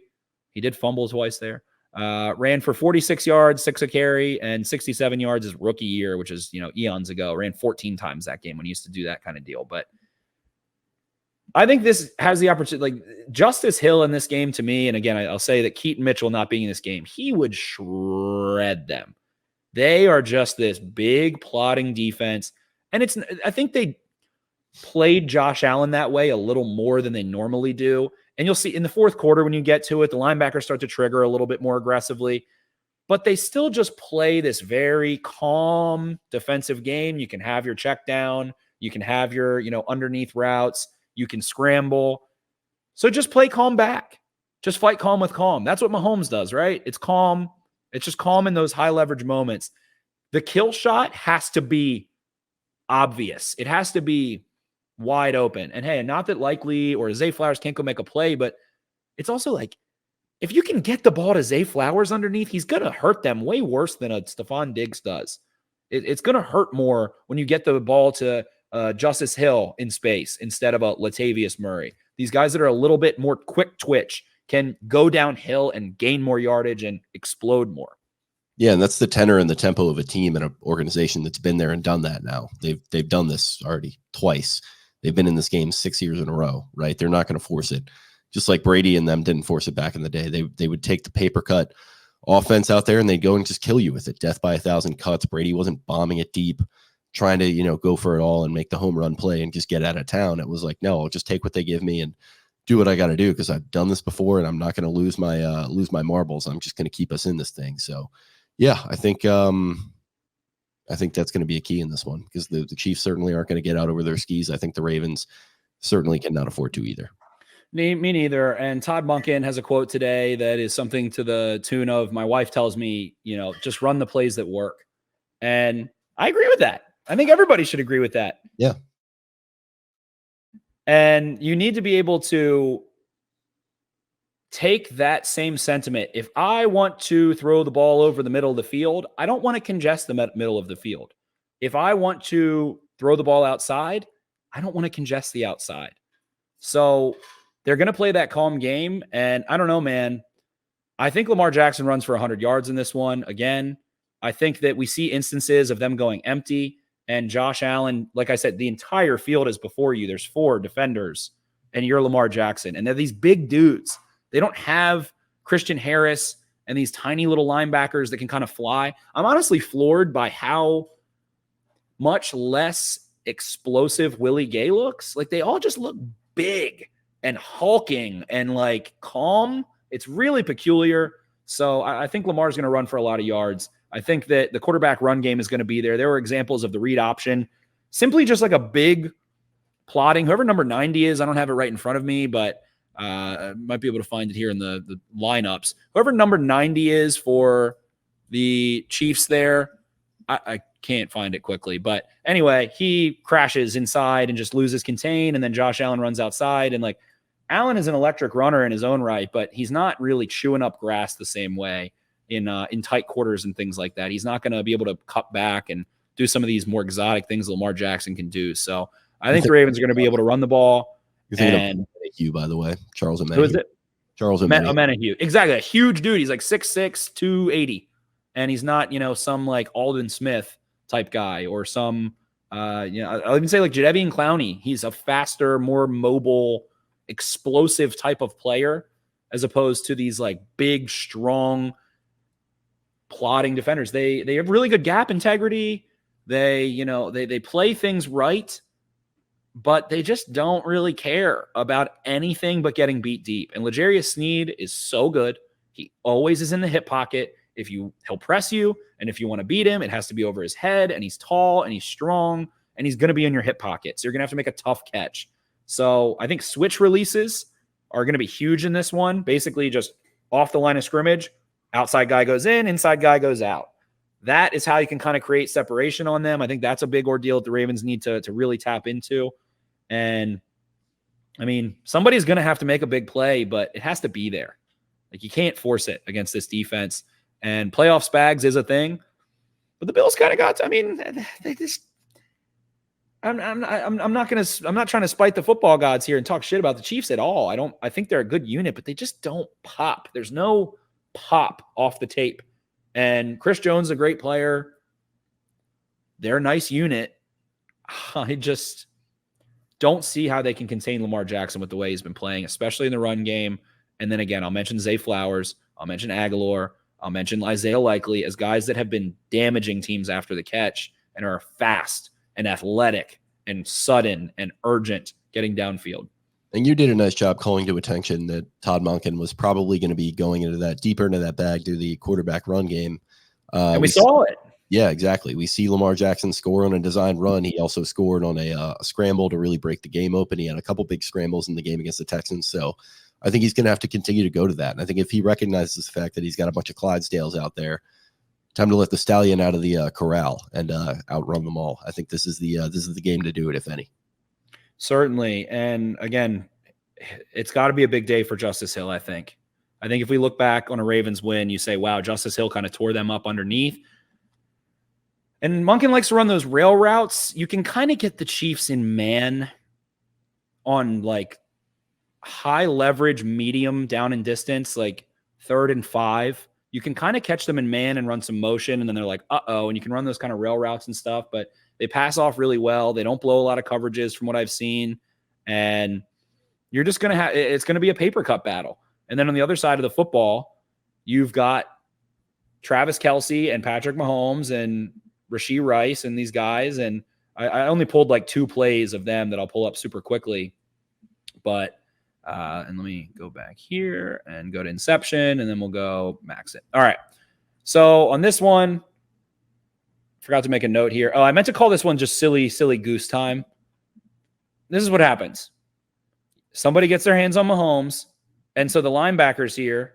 He did fumble twice there. Ran for 46 yards, 6 a carry, and 67 yards his rookie year, which is, eons ago. Ran 14 times that game when he used to do that kind of deal. But I think this has the opportunity, like Justice Hill in this game to me. And again, I'll say that Keaton Mitchell not being in this game, he would shred them. They are just this big plotting defense. And I think they played Josh Allen that way a little more than they normally do. And you'll see in the fourth quarter, when you get to it, the linebackers start to trigger a little bit more aggressively. but they still just play this very calm defensive game. You can have your check down, you can have your, underneath routes, you can scramble. So just play calm back. Just fight calm with calm. That's what Mahomes does, right? It's calm. It's just calm in those high leverage moments. The kill shot has to be obvious. It has to be wide open. And hey, not that Likely or Zay Flowers can't go make a play, but it's also like, if you can get the ball to Zay Flowers underneath, he's going to hurt them way worse than a Stephon Diggs does. It's going to hurt more when you get the ball to Justice Hill in space instead of a Latavius Murray. These guys that are a little bit more quick twitch can go downhill and gain more yardage and explode more. Yeah, and that's the tenor and the tempo of a team and an organization that's been there and done that now. They've done this already twice. They've been in this game 6 years in a row, right? They're not going to force it. Just like Brady and them didn't force it back in the day. They would take the paper cut offense out there and they'd go and just kill you with it. Death by 1,000 cuts. Brady wasn't bombing it deep, trying to, go for it all and make the home run play and just get out of town. It was like, no, I'll just take what they give me and do what I got to do because I've done this before and I'm not going to lose my marbles. I'm just going to keep us in this thing. So, yeah, I think that's going to be a key in this one because the Chiefs certainly aren't going to get out over their skis. I think the Ravens certainly cannot afford to either. Me neither. And Todd Monken has a quote today that is something to the tune of, my wife tells me, just run the plays that work. And I agree with that. I think everybody should agree with that. Yeah. And you need to be able to take that same sentiment. If I want to throw the ball over the middle of the field, I don't want to congest the middle of the field. If I want to throw the ball outside, I don't want to congest the outside. So they're going to play that calm game. And I don't know, man. I think Lamar Jackson runs for 100 yards in this one. Again, I think that we see instances of them going empty. And Josh Allen, like I said, the entire field is before you. There's 4 defenders, and you're Lamar Jackson. And they're these big dudes. They don't have Christian Harris and these tiny little linebackers that can kind of fly. I'm honestly floored by how much less explosive Willie Gay looks. Like, they all just look big and hulking and like calm. It's really peculiar. So I think Lamar's going to run for a lot of yards. I think that the quarterback run game is going to be there. There were examples of the read option, simply just like a big plotting. Whoever number 90 is, I don't have it right in front of me, but I might be able to find it here in the lineups. Whoever number 90 is for the Chiefs there, I can't find it quickly. But anyway, he crashes inside and just loses contain, and then Josh Allen runs outside. And like, Allen is an electric runner in his own right, but he's not really chewing up grass the same way in tight quarters and things like that. He's not going to be able to cut back and do some of these more exotic things Lamar Jackson can do. So I think the Ravens are going to be able to run the ball. You're thinking of Hugh, by the way, Charles Omenihu. Who is it? Charles Omenihu. Exactly. A huge dude. He's like 6'6", 280. And he's not, some like Aldon Smith type guy or some, I'll even say like Jadeveon Clowney. He's a faster, more mobile, explosive type of player as opposed to these like big, strong, plotting defenders. They have really good gap integrity. They play things right, but they just don't really care about anything but getting beat deep. And L'Jarius Sneed is so good. He always is in the hip pocket. He'll press you, and if you want to beat him, it has to be over his head, and he's tall, and he's strong, and he's going to be in your hip pocket. So you're going to have to make a tough catch. So I think switch releases are going to be huge in this one. Basically just off the line of scrimmage, outside guy goes in, inside guy goes out. That is how you can kind of create separation on them. I think that's a big ordeal that the Ravens need to really tap into. And I mean, somebody's going to have to make a big play, but it has to be there. Like, you can't force it against this defense. And playoff spags is a thing, but the Bills kind of got. They just. I'm not trying to spite the football gods here and talk shit about the Chiefs at all. I think they're a good unit, but they just don't pop. There's no pop off the tape. And Chris Jones is a great player. They're a nice unit. I just don't see how they can contain Lamar Jackson with the way he's been playing, especially in the run game. And then again, I'll mention Zay Flowers. I'll mention Aguilar. I'll mention Isaiah Likely as guys that have been damaging teams after the catch and are fast and athletic and sudden and urgent getting downfield. And you did a nice job calling to attention that Todd Monken was probably going to be going deeper into that bag to the quarterback run game. And we saw it. Yeah, exactly. We see Lamar Jackson score on a designed run. He also scored on a scramble to really break the game open. He had a couple big scrambles in the game against the Texans. So I think he's going to have to continue to go to that. And I think if he recognizes the fact that he's got a bunch of Clydesdales out there, time to let the stallion out of the corral and outrun them all. I think this is the game to do it, if any. Certainly. And again, it's got to be a big day for Justice Hill, I think. I think if we look back on a Ravens win, you say, wow, Justice Hill kind of tore them up underneath. And Monken likes to run those rail routes. You can kind of get the Chiefs in man on like high leverage, medium down in distance, like 3rd and 5. You can kind of catch them in man and run some motion, and then they're like, uh-oh, and you can run those kind of rail routes and stuff, but they pass off really well. They don't blow a lot of coverages from what I've seen, and you're just going to have – it's going to be a paper cut battle. And then on the other side of the football, you've got Travis Kelce and Patrick Mahomes and Rashee Rice and these guys, and I only pulled like 2 plays of them that I'll pull up super quickly, but and let me go back here and go to Inception, and then we'll go max it. All right. So on this one, forgot to make a note here. Oh, I meant to call this one just silly goose time. This is what happens. Somebody gets their hands on Mahomes, and so the linebackers here,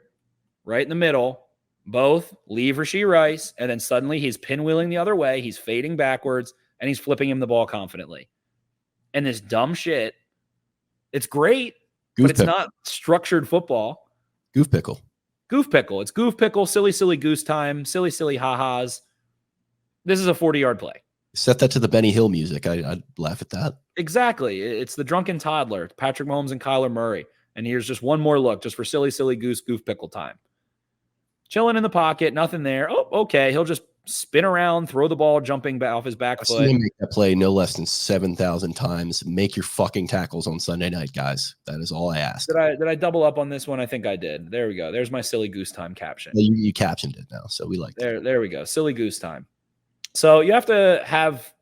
right in the middle, both leave Rashee Rice, and then suddenly he's pinwheeling the other way. He's fading backwards, and he's flipping him the ball confidently. And this dumb shit, it's great, but it's not structured football. Goof pickle. It's goof pickle, silly goose time, silly ha-has. This is a 40-yard play. Set that to the Benny Hill music. I'd laugh at that. Exactly. It's the drunken toddler, Patrick Mahomes and Kyler Murray. And here's just one more look just for silly goose, goof pickle time. Chilling in the pocket, nothing there. Oh, okay. He'll just spin around, throw the ball, jumping off his back foot. I've seen him make that play no less than 7,000 times. Make your fucking tackles on Sunday night, guys. That is all I ask. Did I double up on this one? I think I did. There we go. There's my silly goose time caption. Well, you captioned it now, so we like that. There we go. Silly goose time. So you have to have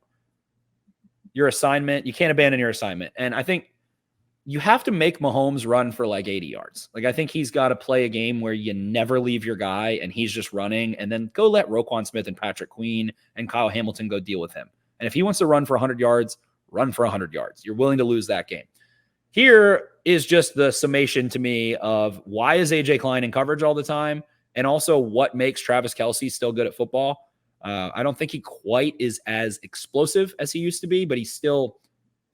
your assignment. You can't abandon your assignment. And I think you have to make Mahomes run for like 80 yards. Like, I think he's got to play a game where you never leave your guy and he's just running, and then go let Roquan Smith and Patrick Queen and Kyle Hamilton go deal with him. And if he wants to run for 100 yards, run for 100 yards. You're willing to lose that game. Here is just the summation to me of why is AJ Klein in coverage all the time, and also what makes Travis Kelce still good at football. I don't think he quite is as explosive as he used to be, but he's still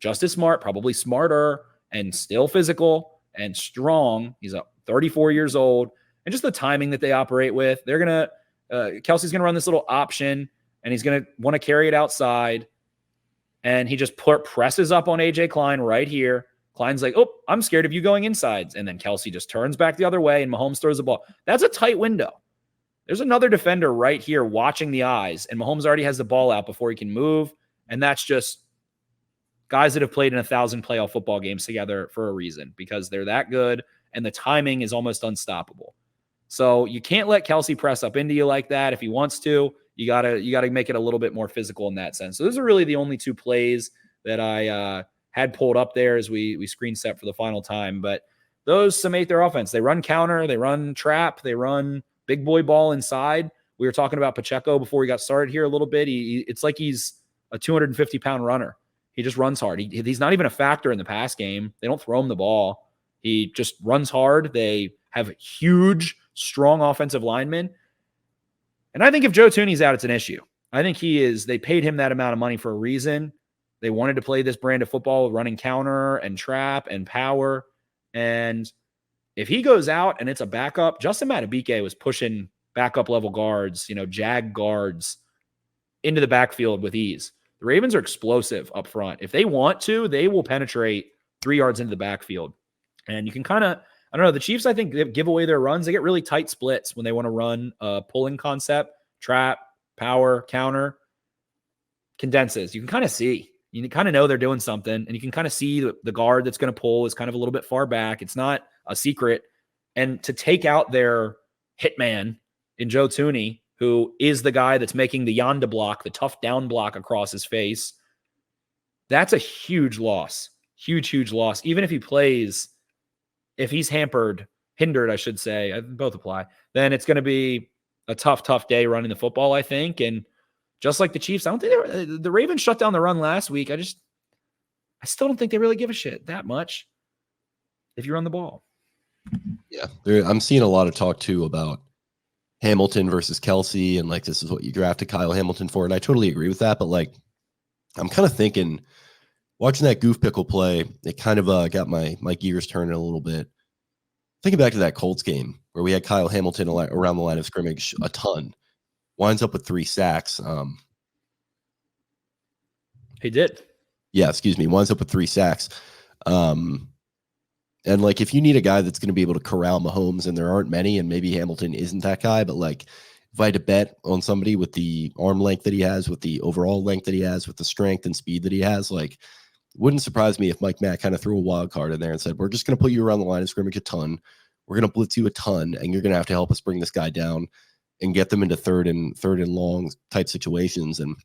just as smart, probably smarter, and still physical and strong. He's 34 years old, and just the timing that they operate with. They're going to, Kelsey's going to run this little option, and he's going to want to carry it outside. And he just presses up on AJ Klein right here. Klein's like, oh, I'm scared of you going inside. And then Kelce just turns back the other way, and Mahomes throws the ball. That's a tight window. There's another defender right here watching the eyes, and Mahomes already has the ball out before he can move. And that's just guys that have played in 1,000 playoff football games together for a reason, because they're that good, and the timing is almost unstoppable. So you can't let Kelce press up into you like that. If he wants to, you gotta make it a little bit more physical in that sense. So those are really the only 2 plays that I had pulled up there as we screen set for the final time. But those summate their offense. They run counter, they run trap, they run big boy ball inside. We were talking about Pacheco before we got started here a little bit. It's like he's a 250-pound runner. He just runs hard. He's not even a factor in the pass game. They don't throw him the ball. He just runs hard. They have huge, strong offensive linemen. And I think if Joe Thuney's out, it's an issue. I think he is. They paid him that amount of money for a reason. They wanted to play this brand of football, running counter and trap and power. And if he goes out and it's a backup, Justin Madubuike was pushing backup level guards, jag guards into the backfield with ease. The Ravens are explosive up front. If they want to, they will penetrate 3 yards into the backfield. And you can kind of, I don't know, the Chiefs, I think, they give away their runs. They get really tight splits when they want to run a pulling concept, trap, power, counter, condenses. You can kind of see. You kind of know they're doing something, and you can kind of see the guard that's going to pull is kind of a little bit far back. It's not a secret. And to take out their hitman in Joe Thuney, who is the guy that's making the Yonda block, the tough down block across his face, that's a huge loss. huge loss. Even if he plays, if he's hindered, I should say, both apply, then it's going to be a tough day running the football, I think. And just like the Chiefs, I don't think the Ravens shut down the run last week. I still don't think they really give a shit that much if you run the ball. Yeah, I'm seeing a lot of talk too about Hamilton versus Kelsey, and like this is what you drafted Kyle Hamilton for, and I totally agree with that. But like, I'm kind of thinking, watching that goof pickle play, it kind of got my gears turning a little bit. Thinking back to that Colts game where we had Kyle Hamilton around the line of scrimmage a ton, winds up with 3 sacks. He did. Yeah, excuse me, winds up with 3 sacks. And like, if you need a guy that's going to be able to corral Mahomes, and there aren't many, and maybe Hamilton isn't that guy, but like, if I had to bet on somebody with the arm length that he has, with the overall length that he has, with the strength and speed that he has, like, it wouldn't surprise me if Mike Mack kind of threw a wild card in there and said, we're just going to put you around the line of scrimmage a ton. We're going to blitz you a ton, and you're going to have to help us bring this guy down and get them into third and long type situations. And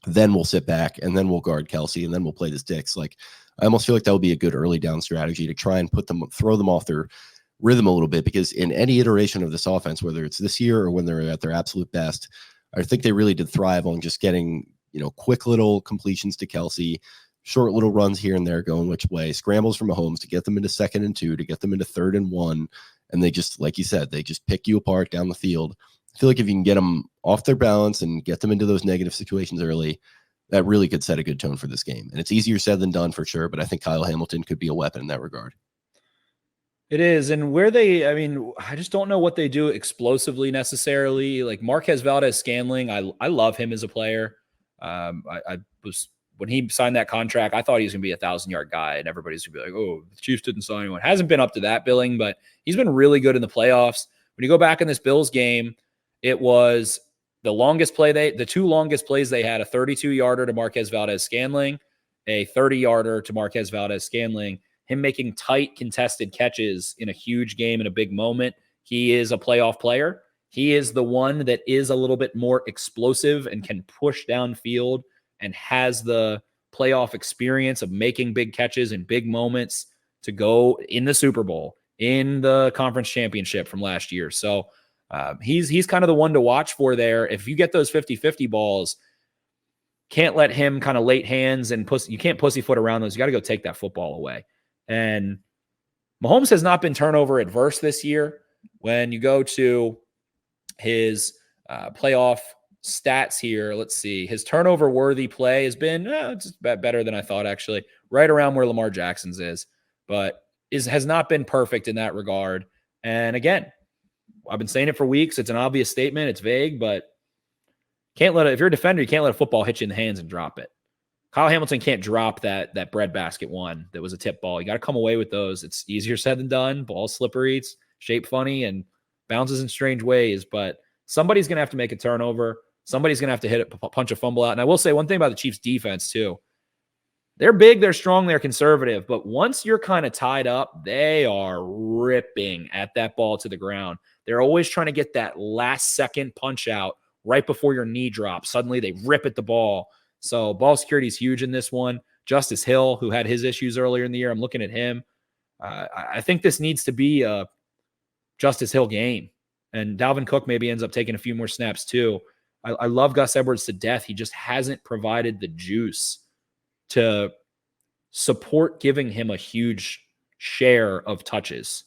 then we'll sit back, and then we'll guard Kelsey, and then we'll play the sticks. Like, I almost feel like that would be a good early down strategy to try and throw them off their rhythm a little bit, because in any iteration of this offense, whether it's this year or when they're at their absolute best, I think they really did thrive on just getting, quick little completions to Kelsey, short little runs here and there going which way, scrambles from Mahomes to get them into 2nd and 2, to get them into 3rd and 1. And they just, like you said, they just pick you apart down the field. I feel like if you can get them off their balance and get them into those negative situations early, that really could set a good tone for this game. And it's easier said than done for sure, but I think Kyle Hamilton could be a weapon in that regard. It is. And I just don't know what they do explosively necessarily. Like Marquez Valdez-Scantling, I love him as a player. When he signed that contract, I thought he was going to be a 1,000-yard guy, and everybody's going to be like, oh, the Chiefs didn't sign anyone. Hasn't been up to that billing, but he's been really good in the playoffs. When you go back in this Bills game, it was the the 2 longest plays they had, a 32-yarder to Marquez Valdez-Scantling, a 30-yarder to Marquez Valdez-Scantling, him making tight contested catches in a huge game in a big moment. He is a playoff player. He is the one that is a little bit more explosive and can push downfield and has the playoff experience of making big catches in big moments to go in the Super Bowl, in the conference championship from last year. So he's kind of the one to watch for there. If you get those 50-50 balls, can't let him kind of late hands and you can't pussyfoot around those. You got to go take that football away. And Mahomes has not been turnover adverse this year. When you go to his playoff stats here, let's see. His turnover worthy play has been just better than I thought, actually. Right around where Lamar Jackson's is, but has not been perfect in that regard. And again, I've been saying it for weeks. It's an obvious statement. It's vague, but if you're a defender, you can't let a football hit you in the hands and drop it. Kyle Hamilton can't drop that breadbasket one that was a tip ball. You got to come away with those. It's easier said than done. Ball's slippery, it's shaped funny, and bounces in strange ways. But somebody's going to have to make a turnover. Somebody's going to have to hit it, punch a fumble out. And I will say one thing about the Chiefs defense too. They're big, they're strong, they're conservative. But once you're kind of tied up, they are ripping at that ball to the ground. They're always trying to get that last second punch out right before your knee drops. Suddenly they rip at the ball. So ball security is huge in this one. Justice Hill, who had his issues earlier in the year, I'm looking at him. I think this needs to be a Justice Hill game. And Dalvin Cook maybe ends up taking a few more snaps too. I love Gus Edwards to death. He just hasn't provided the juice to support giving him a huge share of touches.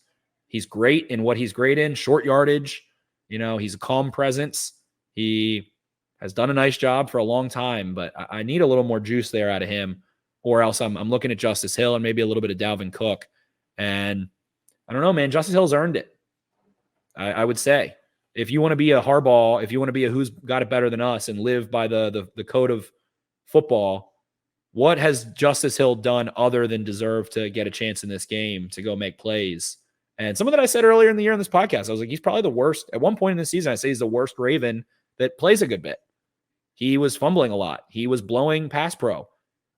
He's great in what he's great in, short yardage. He's a calm presence. He has done a nice job for a long time, but I need a little more juice there out of him, or else I'm looking at Justice Hill and maybe a little bit of Dalvin Cook. And I don't know, man, Justice Hill's earned it. I would say, if you want to be a Harbaugh, if you want to be a who's got it better than us and live by the code of football, what has Justice Hill done other than deserve to get a chance in this game to go make plays? And some of that I said earlier in the year in this podcast, I was like, he's probably the worst. At one point in the season, I say he's the worst Raven that plays a good bit. He was fumbling a lot. He was blowing pass pro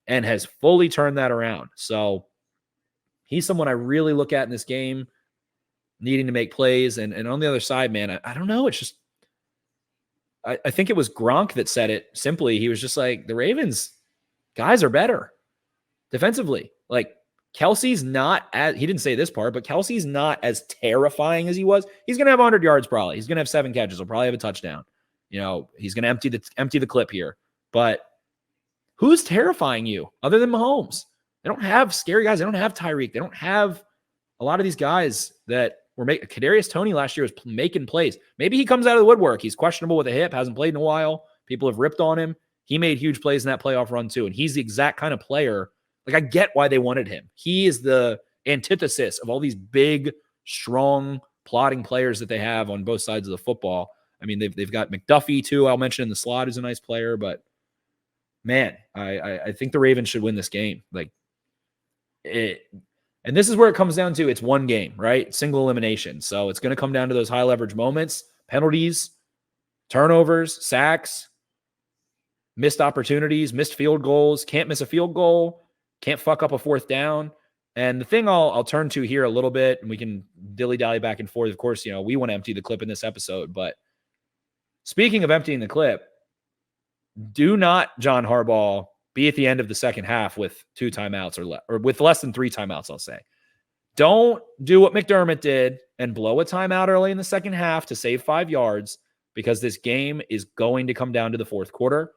and has fully turned that around. So he's someone I really look at in this game, needing to make plays. And on the other side, man, I don't know. It's just, I think it was Gronk that said it simply. He was just like, the Ravens guys are better defensively. Like, Kelsey's not as, he didn't say this part, but Kelsey's not as terrifying as he was. He's going to have 100 yards probably. He's going to have 7 catches. He'll probably have a touchdown. He's going to empty the clip here. But who's terrifying you other than Mahomes? They don't have scary guys. They don't have Tyreek. They don't have a lot of these guys that were making. Kadarius Toney last year was making plays. Maybe he comes out of the woodwork. He's questionable with a hip, hasn't played in a while. People have ripped on him. He made huge plays in that playoff run too. And he's the exact kind of player. Like, I get why they wanted him. He is the antithesis of all these big, strong, plotting players that they have on both sides of the football. I mean, they've got McDuffie too. I'll mention in the slot is a nice player, but man, I think the Ravens should win this game. And this is where it comes down to, it's one game, right? Single elimination. So it's going to come down to those high leverage moments, penalties, turnovers, sacks, missed opportunities, missed field goals, can't miss a field goal, can't fuck up a 4th down. And the thing I'll turn to here a little bit, and we can dilly-dally back and forth. Of course, we want to empty the clip in this episode, but speaking of emptying the clip, do not, John Harbaugh, be at the end of the second half with 2 timeouts or with less than 3 timeouts, I'll say. Don't do what McDermott did and blow a timeout early in the second half to save 5 yards, because this game is going to come down to the 4th quarter.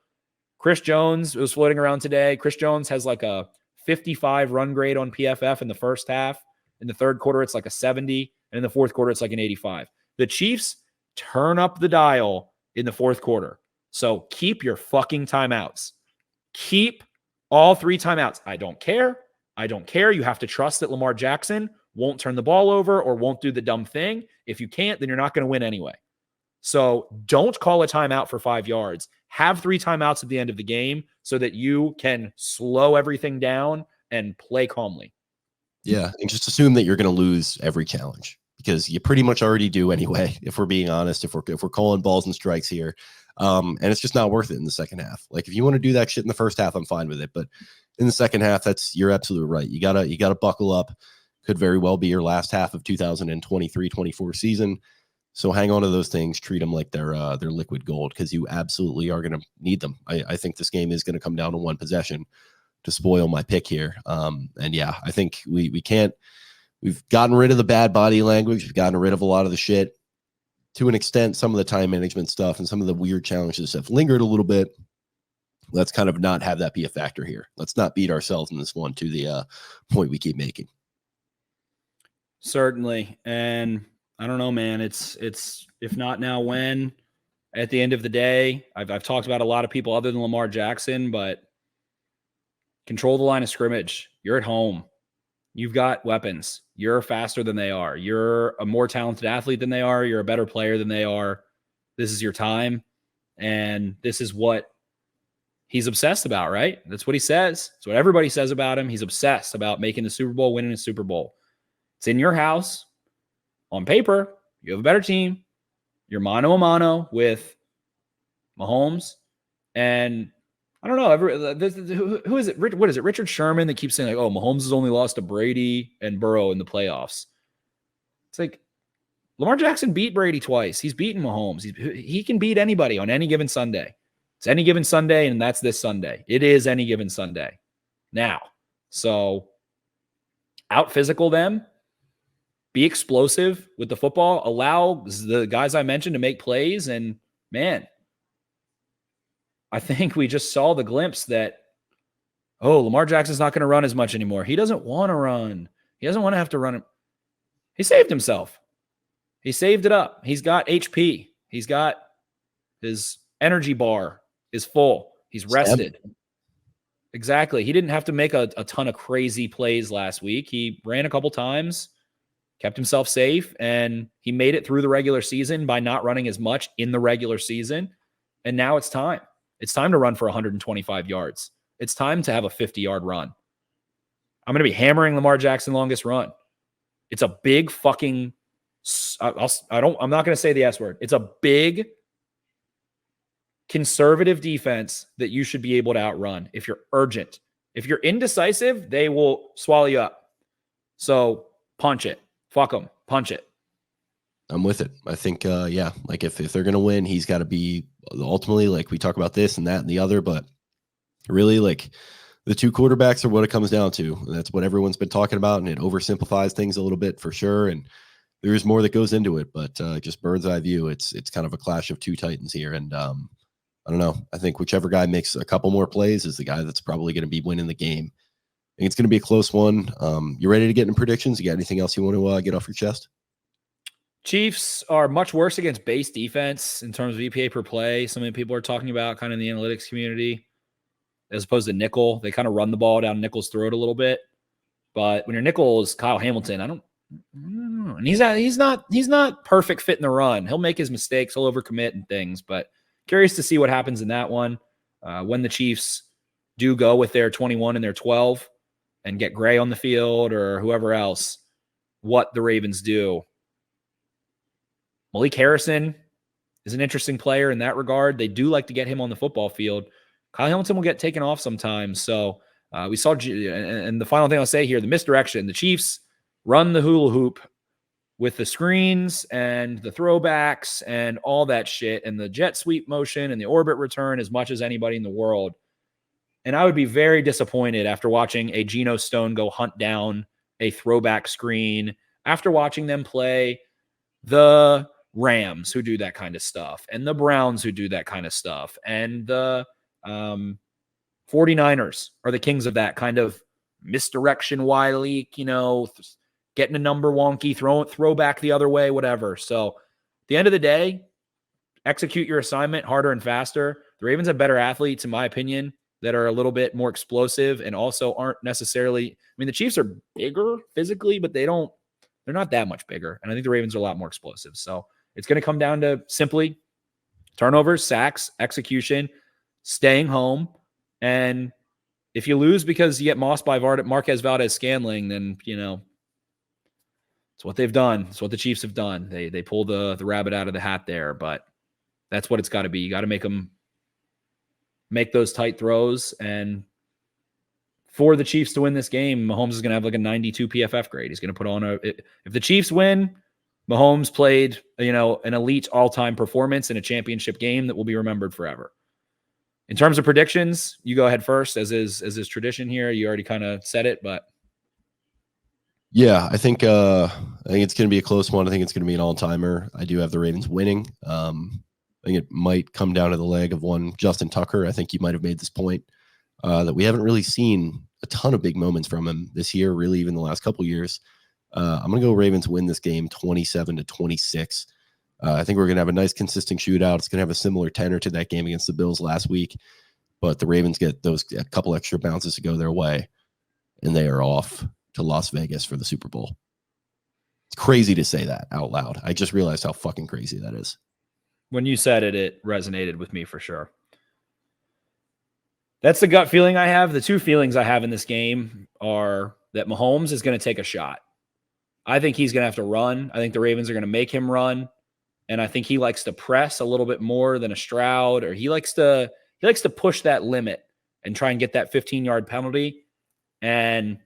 Chris Jones was floating around today. Chris Jones has like a 55 run grade on PFF in the first half. In the 3rd quarter, it's like a 70. And in the 4th quarter, it's like an 85. The Chiefs turn up the dial in the 4th quarter. So keep your fucking timeouts. Keep all 3 timeouts. I don't care. You have to trust that Lamar Jackson won't turn the ball over or won't do the dumb thing. If you can't, then you're not going to win anyway. So don't call a timeout for 5 yards. Have 3 timeouts at the end of the game so that you can slow everything down and play calmly. Yeah, and just assume that you're going to lose every challenge, because you pretty much already do anyway, if we're being honest, if we're calling balls and strikes here. And it's just not worth it in the second half. Like, if you want to do that shit in the first half, I'm fine with it. But in the second half, you're absolutely right. You gotta buckle up. Could very well be your last half of 2023-24 season. So hang on to those things, treat them like they're liquid gold, because you absolutely are going to need them. I think this game is going to come down to one possession to spoil my pick here. And yeah, I think we've gotten rid of the bad body language. We've gotten rid of a lot of the shit. To an extent, some of the time management stuff and some of the weird challenges have lingered a little bit. Let's kind of not have that be a factor here. Let's not beat ourselves in this one to the point we keep making. Certainly. And I don't know, man. It's if not now, when? At the end of the day, I've talked about a lot of people other than Lamar Jackson, but control the line of scrimmage. You're at home. You've got weapons. You're faster than they are. You're a more talented athlete than they are. You're a better player than they are. This is your time. And this is what he's obsessed about, right? That's what he says. It's what everybody says about him. He's obsessed about making the Super Bowl, winning a Super Bowl. It's in your house. On paper, you have a better team. You're mano a mano with Mahomes. And I don't know. Who is it? What is it? Richard Sherman that keeps saying, like, oh, Mahomes has only lost to Brady and Burrow in the playoffs. It's like, Lamar Jackson beat Brady twice. He's beaten Mahomes. He can beat anybody on any given Sunday. It's any given Sunday, and that's this Sunday. It is any given Sunday now. So out physical them. Be explosive with the football. Allow the guys I mentioned to make plays. And, man, I think we just saw the glimpse that, oh, Lamar Jackson's not going to run as much anymore. He doesn't want to run. He doesn't want to have to run. He saved himself. He saved it up. He's got HP. He's got his energy bar is full. He's rested. Exactly. He didn't have to make a ton of crazy plays last week. He ran a couple times, kept himself safe, and he made it through the regular season by not running as much in the regular season. And now it's time. It's time to run for 125 yards. It's time to have a 50-yard run. I'm going to be hammering Lamar Jackson longest run. It's a big fucking, I'm not going to say the S word. It's a big conservative defense that you should be able to outrun if you're urgent. If you're indecisive, they will swallow you up. So punch it. Fuck them. Punch it. I'm with it. I think, like if they're going to win, he's got to be ultimately, like, we talk about this and that and the other, but really, like, The two quarterbacks are what it comes down to. That's what everyone's been talking about, and it oversimplifies things a little bit for sure. And there's more that goes into it, but just bird's eye view, it's kind of a clash of two titans here. And I don't know. I think whichever guy makes a couple more plays is the guy that's probably going to be winning the game. I think it's going to be a close one. You ready to get in predictions? You got anything else you want to get off your chest? Chiefs are much worse against base defense in terms of EPA per play. Some of the people are talking about kind of in the analytics community, as opposed to nickel. They kind of run the ball down nickel's throat a little bit. But when your nickel is Kyle Hamilton, I don't know. And he's not perfect fit in the run. He'll make his mistakes. He'll overcommit and things. But curious to see what happens in that one when the Chiefs do go with their 21 and their 12 and get Gray on the field or whoever else, what the Ravens do. Malik Harrison is an interesting player in that regard. They do like to get him on the football field. Kyle Hamilton will get taken off sometimes. So we saw, and the final thing I'll say here, the misdirection. The Chiefs run the hula hoop with the screens and the throwbacks and all that shit and the jet sweep motion and the orbit return as much as anybody in the world. And I would be very disappointed after watching a Geno Stone go hunt down a throwback screen, after watching them play the Rams who do that kind of stuff and the Browns who do that kind of stuff. And the 49ers are the kings of that kind of misdirection, wily, getting a number wonky, throw back the other way, whatever. So at the end of the day, execute your assignment harder and faster. The Ravens have better athletes, in my opinion, that are a little bit more explosive and also aren't necessarily, the Chiefs are bigger physically, but they're not that much bigger. And I think the Ravens are a lot more explosive. So it's going to come down to simply turnovers, sacks, execution, staying home. And if you lose because you get mossed by Marquez Valdez-Scantling, then, it's what they've done. It's what the Chiefs have done. They pull the rabbit out of the hat there, but that's what it's got to be. You got to make those tight throws. And for the Chiefs to win this game, Mahomes is going to have like a 92 PFF grade. He's going to put on if the Chiefs win, Mahomes played, an elite all-time performance in a championship game that will be remembered forever. In terms of predictions, you go ahead first, as is tradition here. You already kind of said it, but yeah, I think it's going to be a close one. I think it's going to be an all-timer. I do have the Ravens winning. I think it might come down to the leg of one Justin Tucker. I think you might have made this point that we haven't really seen a ton of big moments from him this year, really even the last couple years. I'm going to go Ravens win this game 27-26. I think we're going to have a nice consistent shootout. It's going to have a similar tenor to that game against the Bills last week, but the Ravens get a couple extra bounces to go their way, and they are off to Las Vegas for the Super Bowl. It's crazy to say that out loud. I just realized how fucking crazy that is. When you said it, it resonated with me for sure. That's the gut feeling I have. The two feelings I have in this game are that Mahomes is going to take a shot. I think he's going to have to run. I think the Ravens are going to make him run. And I think he likes to press a little bit more than a Stroud, or he likes to push that limit and try and get that 15-yard penalty. And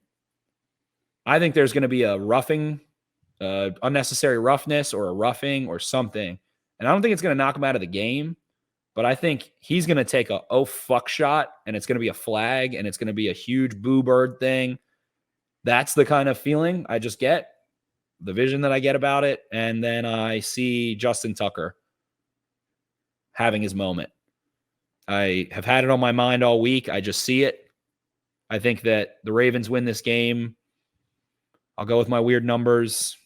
I think there's going to be a roughing, unnecessary roughness or a roughing or something. And I don't think it's going to knock him out of the game, but I think he's going to take a oh fuck shot, and it's going to be a flag, and it's going to be a huge boo bird thing. That's the kind of feeling I just get, the vision that I get about it. And then I see Justin Tucker having his moment. I have had it on my mind all week. I just see it. I think that the Ravens win this game. I'll go with my weird numbers.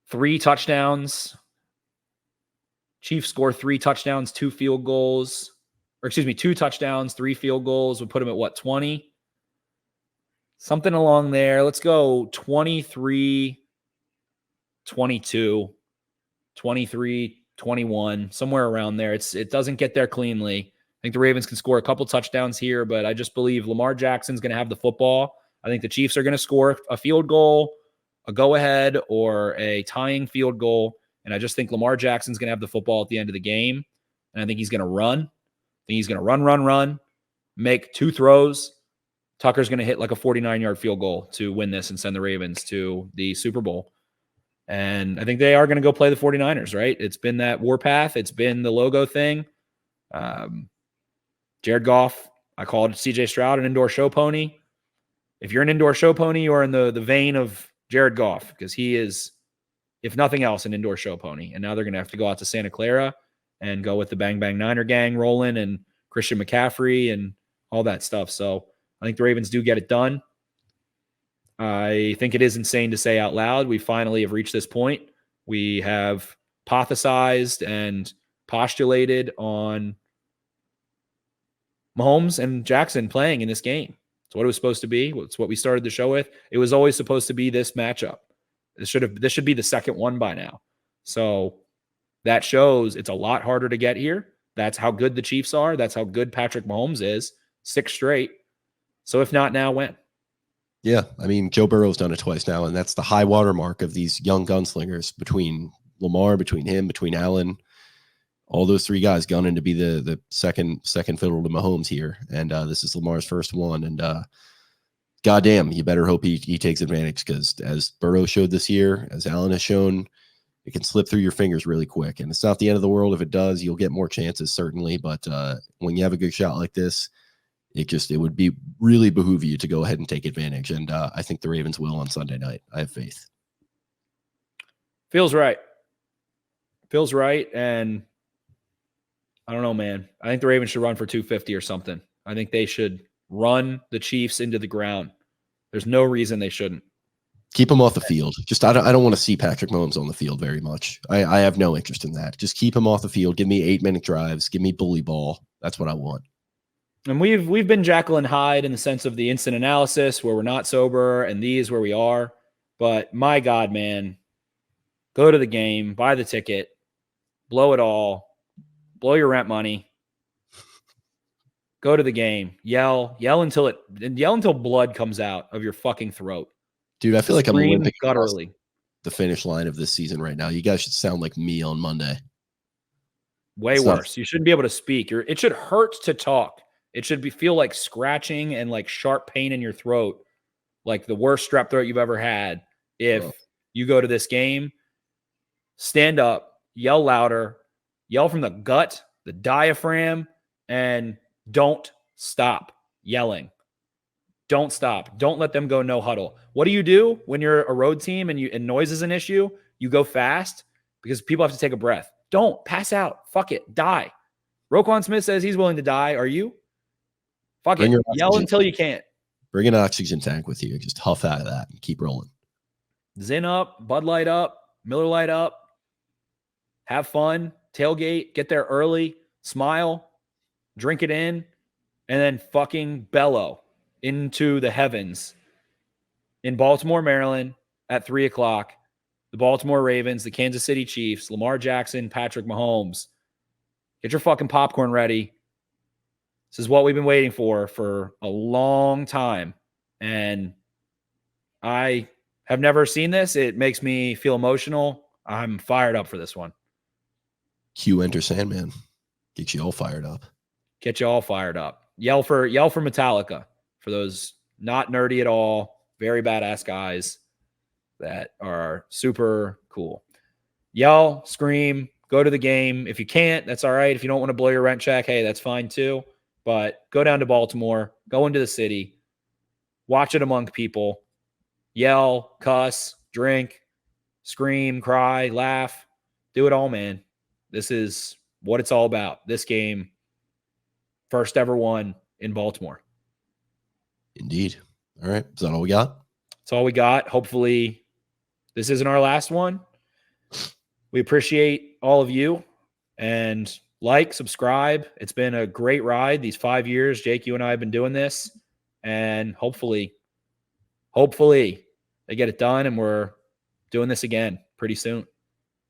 3 touchdowns. Chiefs score 3 touchdowns, 2 field goals. Or 2 touchdowns, 3 field goals. Would put him at 20? Something along there. Let's go 23, 22, 23, 21, somewhere around there. It doesn't get there cleanly. I think the Ravens can score a couple touchdowns here, but I just believe Lamar Jackson's going to have the football. I think the Chiefs are going to score a field goal, a go-ahead, or a tying field goal. And I just think Lamar Jackson's going to have the football at the end of the game. And I think he's going to run. I think he's going to run, make 2 throws. Tucker's going to hit like a 49-yard field goal to win this and send the Ravens to the Super Bowl. And I think they are going to go play the 49ers, right? It's been that warpath. It's been the logo thing. Jared Goff I called CJ Stroud an indoor show pony. If you're an indoor show pony, you're in the vein of Jared Goff, because he is, if nothing else, an indoor show pony. And now they're going to have to go out to Santa Clara and go with the Bang Bang Niner gang rolling and Christian McCaffrey and all that stuff. So I think the Ravens do get it done. I think it is insane to say out loud, we finally have reached this point. We have hypothesized and postulated on Mahomes and Jackson playing in this game. It's what it was supposed to be. It's what we started the show with. It was always supposed to be this matchup. This should be the second one by now. So that shows it's a lot harder to get here. That's how good the Chiefs are. That's how good Patrick Mahomes is. 6 straight. So if not now, when? Yeah, I mean, Joe Burrow's done it twice now, and that's the high water mark of these young gunslingers between Lamar, between him, between Allen. All those 3 guys gunning to be the second fiddle to Mahomes here. And this is Lamar's first one. And goddamn, you better hope he takes advantage, because as Burrow showed this year, as Allen has shown, it can slip through your fingers really quick. And it's not the end of the world if it does. You'll get more chances, certainly. But when you have a good shot like this, it would be really behoove you to go ahead and take advantage. And I think the Ravens will on Sunday night. I have faith. Feels right. Feels right. And I don't know, man. I think the Ravens should run for 250 or something. I think they should run the Chiefs into the ground. There's no reason they shouldn't. Keep him off the field. Just I don't want to see Patrick Mahomes on the field very much. I have no interest in that. Just keep him off the field. Give me 8-minute drives. Give me bully ball. That's what I want. And we've been Jekyll and Hyde in the sense of the instant analysis where we're not sober, and these where we are. But my God, man, go to the game, buy the ticket, blow it all, blow your rent money, go to the game, yell until blood comes out of your fucking throat. Dude, I feel like I'm limping gutturally the finish line of this season right now. You guys should sound like me on Monday. Way worse. You shouldn't be able to speak. It should hurt to talk. It should feel like scratching and like sharp pain in your throat, like the worst strep throat you've ever had. If you go to this game, stand up, yell louder, yell from the gut, the diaphragm, and don't stop yelling. Don't stop. Don't let them go no huddle. What do when you're a road team and noise is an issue? You go fast because people have to take a breath. Don't pass out. Fuck it. Die. Roquan Smith says he's willing to die. Are you? Fuck it. Yell until you can't. Bring an oxygen tank with you. Just huff out of that and keep rolling. Zin up, Bud Light up, Miller Light up. Have fun. Tailgate. Get there early. Smile. Drink it in. And then fucking bellow into the heavens in Baltimore, Maryland at 3:00. The Baltimore Ravens, the Kansas City Chiefs, Lamar Jackson, Patrick Mahomes. Get your fucking popcorn ready. This is what we've been waiting for a long time. And I have never seen this. It makes me feel emotional. I'm fired up for this one. Cue Enter Sandman. Get you all fired up. Get you all fired up. Yell for Metallica. For those not nerdy at all, very badass guys that are super cool. Yell, scream, go to the game. If you can't, that's all right. If you don't want to blow your rent check, hey, that's fine too. But go down to Baltimore, go into the city, watch it among people, yell, cuss, drink, scream, cry, laugh, do it all, man. This is what it's all about. This game, first ever one in Baltimore. Indeed. All right. Is that all we got? That's all we got. Hopefully this isn't our last one. We appreciate all of you, and subscribe. It's been a great ride these 5 years. Jake, you and I have been doing this, and hopefully they get it done and we're doing this again pretty soon.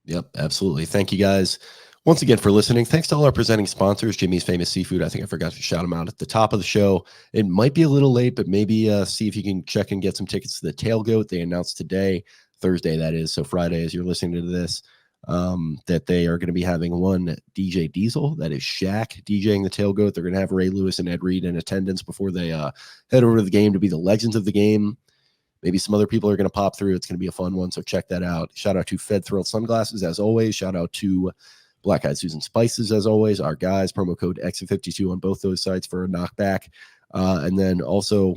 Yep, absolutely. Thank you guys once again for listening. Thanks to all our presenting sponsors, Jimmy's Famous Seafood. I think I forgot to shout them out at the top of the show. It might be a little late, but maybe see if you can check and get some tickets to the Tailgoat. They announced today, Thursday that is, so Friday as you're listening to this, that they are going to be having one DJ Diesel, that is Shaq, DJing the Tailgoat. They're going to have Ray Lewis and Ed Reed in attendance before they head over to the game to be the legends of the game. Maybe some other people are going to pop through. It's going to be a fun one, so check that out. Shout out to Fed Thrilled Sunglasses, as always. Shout out to Black Eyed Susan Spices, as always, our guys, promo code Exit52 on both those sites for a knockback. And then also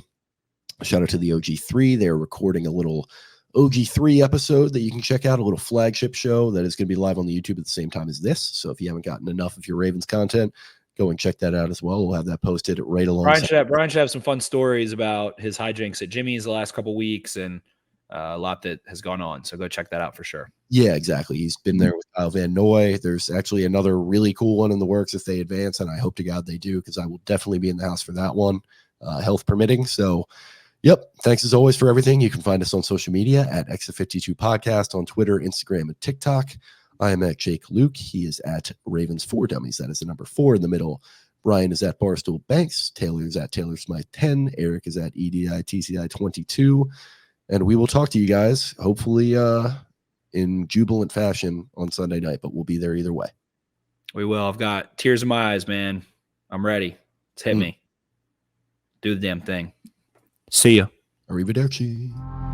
shout out to the OG3. They're recording a little OG3 episode that you can check out, a little flagship show that is going to be live on the YouTube at the same time as this. So if you haven't gotten enough of your Ravens content, go and check that out as well. We'll have that posted right along. Brian should have some fun stories about his hijinks at Jimmy's the last couple of weeks and a lot that has gone on. So go check that out for sure. Yeah, exactly. He's been there with Kyle Van Noy. There's actually another really cool one in the works if they advance, and I hope to God they do, because I will definitely be in the house for that one, health permitting. So, yep. Thanks as always for everything. You can find us on social media at Exit52 Podcast on Twitter, Instagram, and TikTok. I am at Jake Louque. He is at Ravens4Dummies. That is the number 4 in the middle. Brian is at Barstool Banks. Taylor is at Taylor Smythe 10. Eric is at EDITCI 22. And we will talk to you guys, hopefully in jubilant fashion on Sunday night, but we'll be there either way. We will. I've got tears in my eyes, man. I'm ready. It's hit me. Do the damn thing. See ya. Arrivederci.